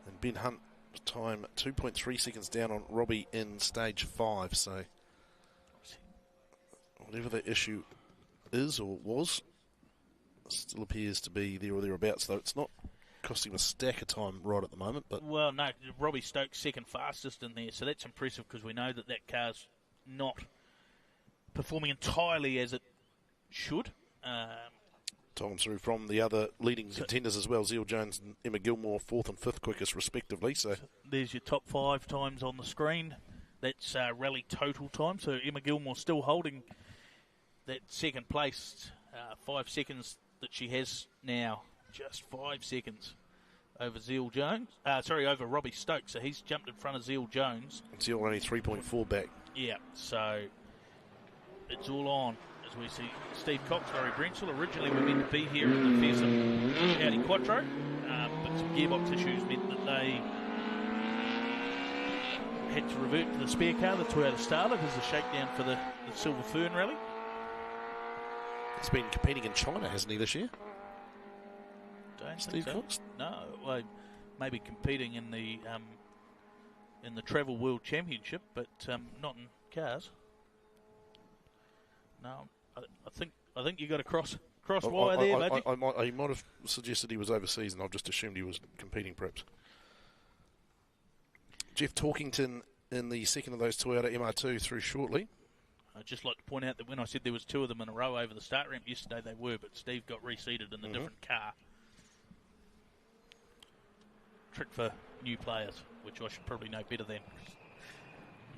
Speaker 5: And Ben Hunt, time 2.3 seconds down on Robbie in stage 5. So whatever the issue is or was, still appears to be there or thereabouts, though it's not costing him a stack of time right at the moment. But
Speaker 6: well, no, Robbie Stokes second fastest in there, so that's impressive because we know that car's not performing entirely as it should.
Speaker 5: Time through from the other leading contenders as well, Zeal Jones and Emma Gilmore, 4th and 5th quickest respectively. So
Speaker 6: there's your top 5 times on the screen. That's rally total time. So Emma Gilmore still holding that second place, 5 seconds that she has now. Just 5 seconds over Zeal Jones. Over Robbie Stokes. So he's jumped in front of Zeal Jones.
Speaker 5: Zeal only 3.4 back.
Speaker 6: Yeah, so it's all on as we see Steve Cox, Laurie Brenzel. Originally we were meant to be here in the Fearsome Audi Quattro, but some gearbox issues meant that they had to revert to the spare car, the Toyota Starlet, as a shakedown for the Silver Fern Rally.
Speaker 5: He's been competing in China, hasn't he, this year?
Speaker 6: Don't
Speaker 5: Steve
Speaker 6: think so.
Speaker 5: Cox?
Speaker 6: No, well, maybe competing in the Travel World Championship, but not in cars. No, I think you got a cross wire there, buddy.
Speaker 5: He might have suggested he was overseas, and I've just assumed he was competing, perhaps. Jeff Torkington in the second of those Toyota MR2 through shortly.
Speaker 6: I'd just like to point out that when I said there was 2 of them in a row over the start ramp yesterday, they were, but Steve got reseated in the different car. Trick for new players, which I should probably know better than.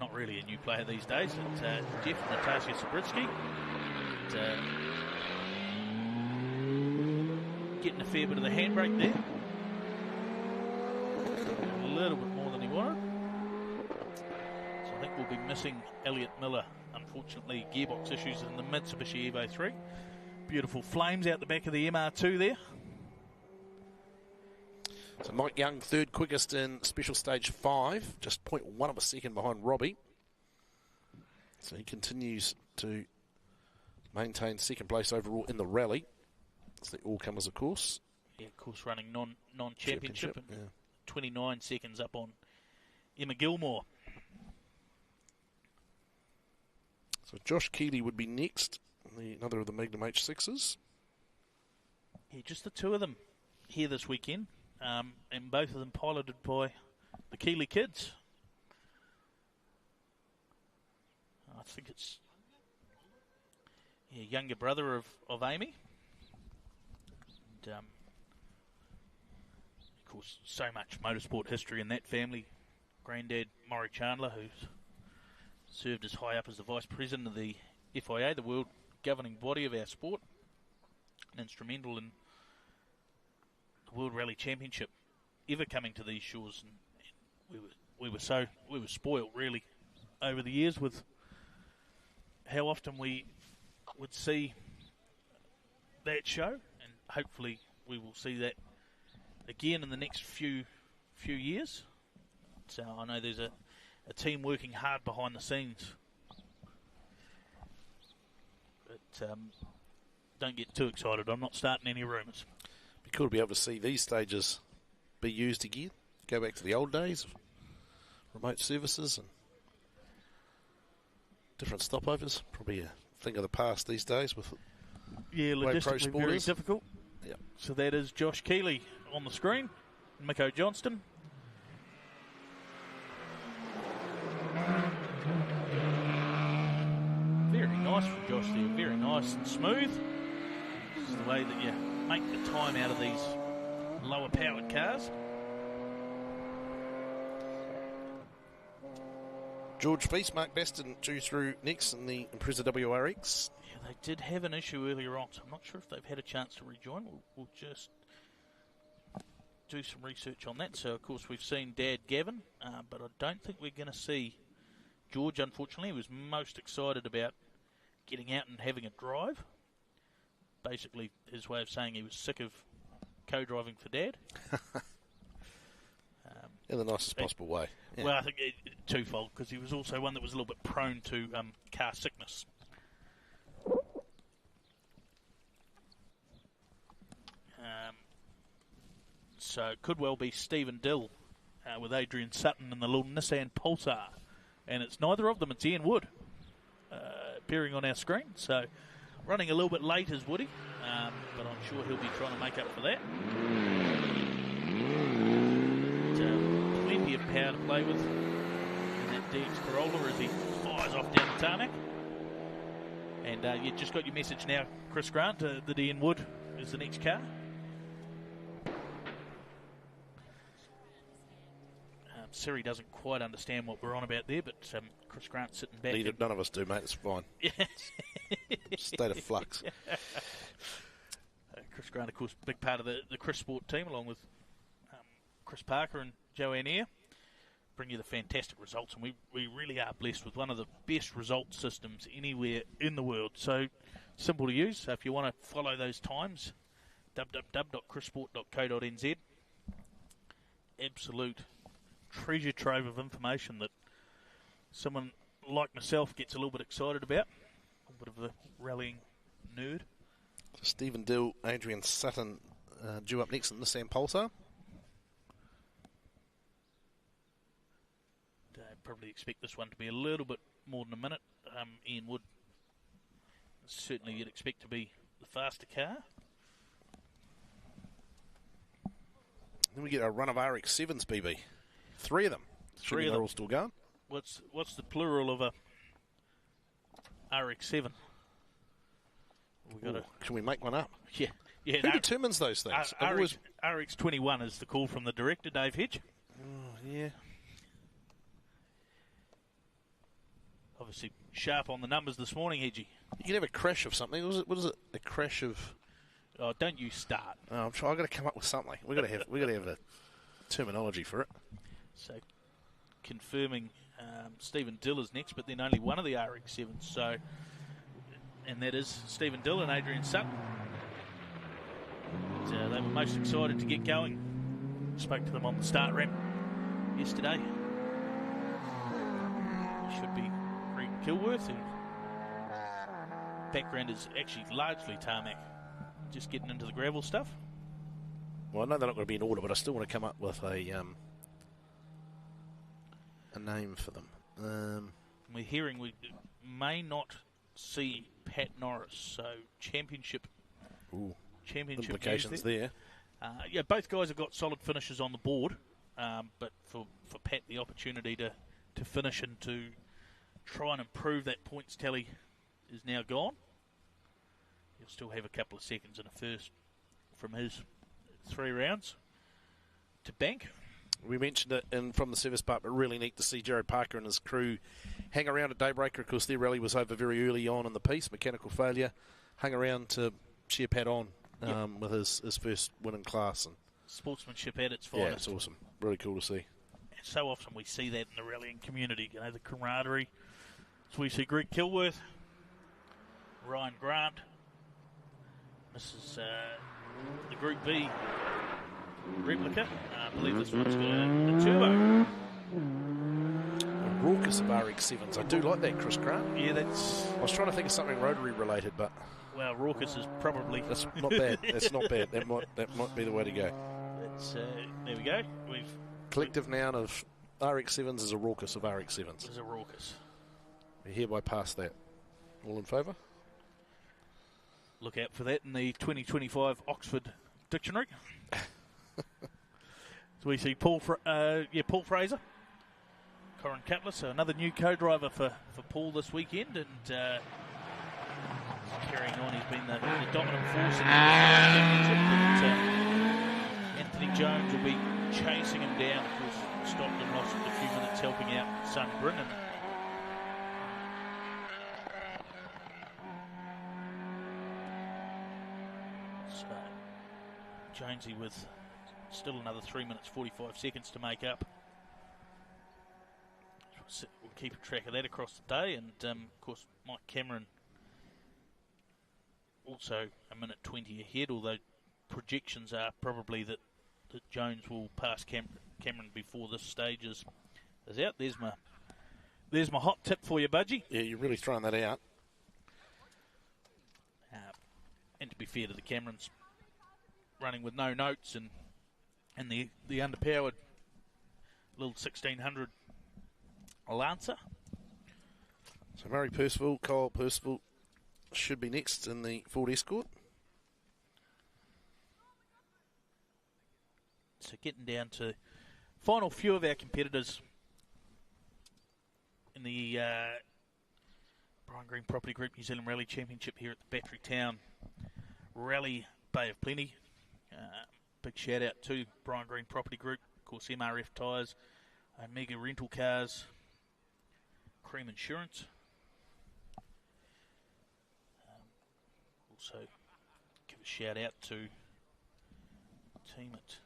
Speaker 6: Not really a new player these days. It's Jeff and Natasha Sabritsky. Getting a fair bit of the handbrake there. A little bit more than he wanted. So I think we'll be missing Elliot Miller. Unfortunately, gearbox issues in the Mitsubishi Evo 3. Beautiful flames out the back of the MR2 there.
Speaker 5: So Mike Young, 3rd quickest in special stage 5, just 0.1 of a second behind Robbie. So he continues to maintain 2nd place overall in the rally. It's the all-comers, of course.
Speaker 6: Yeah, of course, running non-championship. And
Speaker 5: yeah.
Speaker 6: 29 seconds up on Emma Gilmore.
Speaker 5: So Josh Keeley would be next, another of the Magnum H6s.
Speaker 6: Yeah, just the 2 of them here this weekend. And both of them piloted by the Keeley kids. I think it's younger brother of Amy. And, of course, so much motorsport history in that family. Granddad Maury Chandler, who's served as high up as the Vice President of the FIA, the world governing body of our sport, and instrumental in World Rally Championship ever coming to these shores, and we were spoiled really over the years with how often we would see that show, and hopefully we will see that again in the next few years. So I know there's a team working hard behind the scenes But don't get too excited. I'm not starting any rumours.
Speaker 5: Be cool to be able to see these stages be used again. Go back to the old days of remote services and different stopovers. Probably a thing of the past these days with
Speaker 6: Yeah,
Speaker 5: way pro
Speaker 6: logistically
Speaker 5: sport
Speaker 6: very
Speaker 5: is.
Speaker 6: difficult.
Speaker 5: Yep.
Speaker 6: So that is Josh Keeley on the screen, Miko Johnston. Very nice from Josh there, very nice and smooth. This is the way that you make the time out of these lower powered cars.
Speaker 5: George Feast, Mark Baston due through next in the Impreza WRX.
Speaker 6: Yeah, they did have an issue earlier on, so I'm not sure if they've had a chance to rejoin. We'll just do some research on that. So, of course, we've seen Dad Gavin, but I don't think we're going to see George, unfortunately. He was most excited about getting out and having a drive. Basically, his way of saying he was sick of co-driving for Dad.
Speaker 5: In the nicest possible way. Yeah.
Speaker 6: Well, I think twofold, because he was also one that was a little bit prone to car sickness. So it could well be Stephen Dill with Adrian Sutton in the little Nissan Pulsar. And it's neither of them, it's Ian Wood appearing on our screen. So running a little bit late is Woody, but I'm sure he'll be trying to make up for that. Plenty of power to play with in that DX Corolla as he fires off down the tarmac. And you've just got your message now, Chris Grant, that Ian Wood is the next car. Siri doesn't quite understand what we're on about there, but Chris Grant's sitting back.
Speaker 5: None of us do, mate. It's fine. State of flux.
Speaker 6: Chris Grant, of course, big part of the Chris Sport team, along with Chris Parker and Joanne Eyre, bring you the fantastic results. And we really are blessed with one of the best result systems anywhere in the world. So simple to use. So if you want to follow those times, www.chrissport.co.nz. Absolute treasure trove of information that someone like myself gets a little bit excited about. A little bit of a rallying nerd.
Speaker 5: Stephen Dill, Adrian Sutton due up next in the Nissan Pulsar.
Speaker 6: Probably expect this one to be a little bit more than a minute. Ian Wood, certainly you'd expect to be the faster car.
Speaker 5: Then we get a run of RX-7s, BB. Three of them.
Speaker 6: Three of
Speaker 5: they're
Speaker 6: them.
Speaker 5: all still going.
Speaker 6: What's the plural of a RX-7?
Speaker 5: Can we make one up?
Speaker 6: Yeah.
Speaker 5: Who determines those things?
Speaker 6: RX-21 is the call from the director, Dave Hedge.
Speaker 5: Oh, yeah.
Speaker 6: Obviously sharp on the numbers this morning, Hedgie.
Speaker 5: You can have a crash of something. What is it? A crash of...
Speaker 6: Oh, don't you start.
Speaker 5: Oh, I'm trying. I've got to come up with something. We've got to have a terminology for it.
Speaker 6: So, confirming Stephen Dill is next, but then only one of the RX-7s. So, and that is Stephen Dill and Adrian Sutton. They were most excited to get going. Spoke to them on the start ramp yesterday. Should be Greg Kilworth, who background is actually largely tarmac. Just getting into the gravel stuff.
Speaker 5: Well, I know they're not going to be in order, but I still want to come up with a name for them.
Speaker 6: We're hearing we may not see Pat Norris, so championship
Speaker 5: implications there.
Speaker 6: Yeah, both guys have got solid finishes on the board, but for Pat the opportunity to finish and to try and improve that points tally is now gone. He'll still have a couple of seconds in a first from his 3 rounds to bank.
Speaker 5: We mentioned it from the service part, but really neat to see Jared Parker and his crew hang around at Daybreaker. Of course, their rally was over very early on in the piece, mechanical failure. Hung around to cheer Pat on with his first win in class. And
Speaker 6: sportsmanship at its finest.
Speaker 5: Yeah, it's awesome. Really cool to see.
Speaker 6: And so often we see that in the rallying community, you know, the camaraderie. So we see Greg Kilworth, Ryan Grant. This is the Group B replica. I believe this one's got a turbo.
Speaker 5: raucous of RX7s. I do like that, Chris Grant.
Speaker 6: Yeah, that's...
Speaker 5: I was trying to think of something rotary related, but
Speaker 6: Well, raucous is probably...
Speaker 5: that's not bad. That's not bad. That might be the way to go.
Speaker 6: That's, there we go.
Speaker 5: Collective noun of RX7s is a raucous of RX7s.
Speaker 6: Is a raucous.
Speaker 5: We hereby pass that. All in favour?
Speaker 6: Look out for that in the 2025 Oxford Dictionary. So we see Paul Fraser, Corin Cutler, so another new co-driver for Paul this weekend, and carrying on. He's been the dominant force in the championship. Anthony Jones will be chasing him down. Of course, stopped and lost a few minutes helping out son Brennan. So Jonesy with still another 3 minutes 45 seconds to make up. We'll keep track of that across the day, and of course Mike Cameron also a minute 20 ahead, although projections are probably that Jones will pass Cameron before this stage is out. There's my hot tip for you, Budgie.
Speaker 5: Yeah, you're really throwing that out.
Speaker 6: And to be fair to the Camerons, running with no notes and the underpowered little 1600 Lancer.
Speaker 5: So Murray Percival, Kyle Percival should be next in the Ford Escort.
Speaker 6: So getting down to final few of our competitors in the Brian Green Property Group New Zealand Rally Championship here at the Battery Town Rally Bay of Plenty. Big shout out to Brian Green Property Group, of course MRF Tyres, Omega Rental Cars, Cream Insurance. Also give a shout out to the team at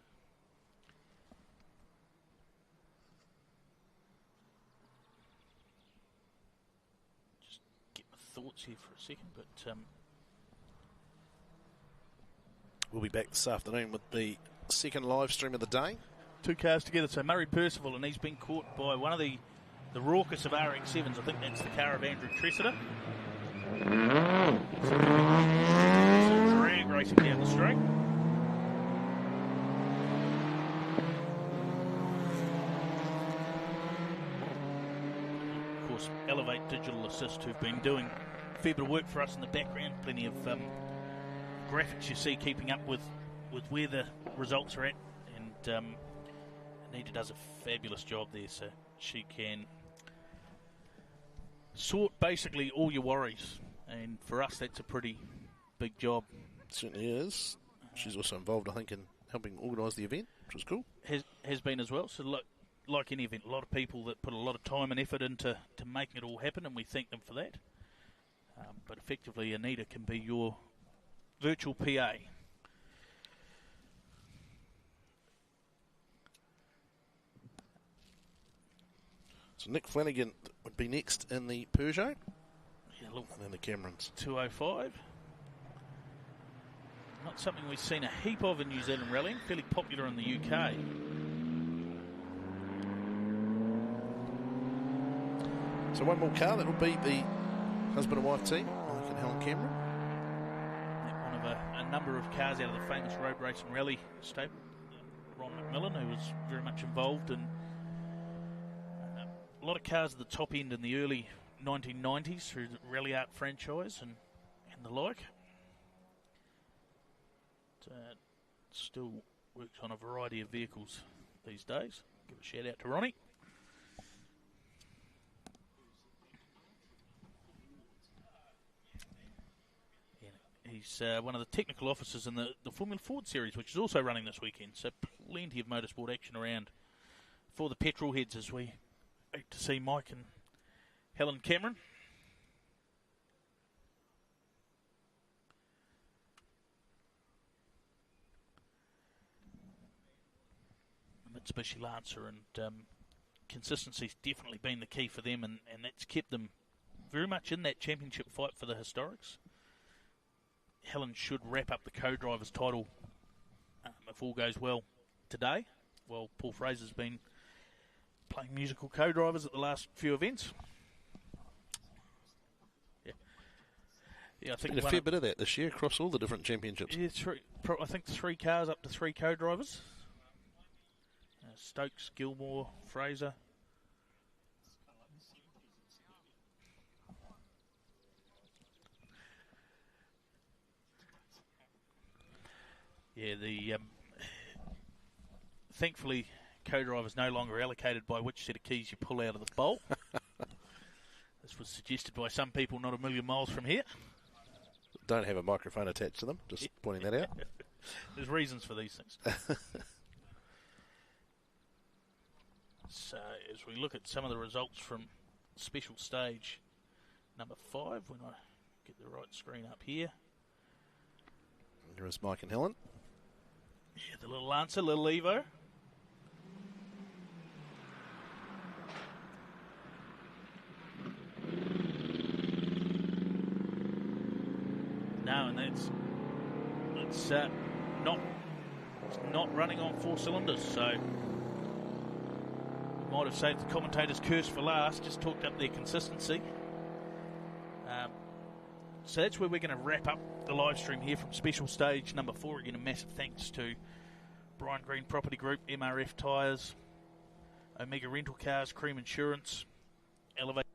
Speaker 6: just get my thoughts here for a second, but
Speaker 5: We'll be back this afternoon with the second live stream of the day.
Speaker 6: two cars together. So Murray Percival, and he's been caught by one of the raucous of RX7s. I think that's the car of Andrew Tressida. Drag racing down the straight. Of course, Elevate Digital Assist, who've been doing a fair bit of work for us in the background. Plenty of graphics you see keeping up with where the results are at, and Anita does a fabulous job there, so she can sort basically all your worries, and for us that's a pretty big job.
Speaker 5: It certainly is. She's also involved, I think, in helping organise the event, which was cool.
Speaker 6: Has been as well. So like any event, a lot of people that put a lot of time and effort into making it all happen, and we thank them for that. But effectively Anita can be your virtual PA.
Speaker 5: So Nick Flanagan would be next in the Peugeot.
Speaker 6: Yeah, look,
Speaker 5: And then the Camerons.
Speaker 6: 205. Not something we've seen a heap of in New Zealand rallying, fairly popular in the UK.
Speaker 5: So one more car, that will be the husband and wife team, Mike and Helen Cameron.
Speaker 6: One of a number of cars out of the famous road race and rally stable. Ron McMillan, who was very much involved in a lot of cars at the top end in the early 1990s through the Rally Art franchise and the like. Still works on a variety of vehicles these days. Give a shout out to Ronnie. He's one of the technical officers in the Formula Ford series, which is also running this weekend. So plenty of motorsport action around for the petrol heads as we wait to see Mike and Helen Cameron. Mitsubishi Lancer, and consistency's definitely been the key for them, and that's kept them very much in that championship fight for the historics. Helen should wrap up the co-driver's title if all goes well today. Well, Paul Fraser's been playing musical co-drivers at the last few events. Yeah, I think
Speaker 5: Been a fair bit of that this year across all the different championships.
Speaker 6: Yeah, I think 3 cars up to 3 co-drivers. Stokes, Gilmore, Fraser. Yeah, thankfully, co-drivers no longer allocated by which set of keys you pull out of the bowl. This was suggested by some people not a million miles from here.
Speaker 5: Don't have a microphone attached to them, just pointing that out.
Speaker 6: There's reasons for these things. So, as we look at some of the results from special stage number 5, when I get the right screen up here.
Speaker 5: There is Mike and Helen.
Speaker 6: Yeah, the little Lancer, little Evo. No, and it's not running on 4 cylinders, so we might have saved the commentator's curse for last, just talked up their consistency. So that's where we're going to wrap up the live stream here from special stage number 4. Again, a massive thanks to Brian Green Property Group, MRF Tyres, Omega Rental Cars, Cream Insurance, Elevate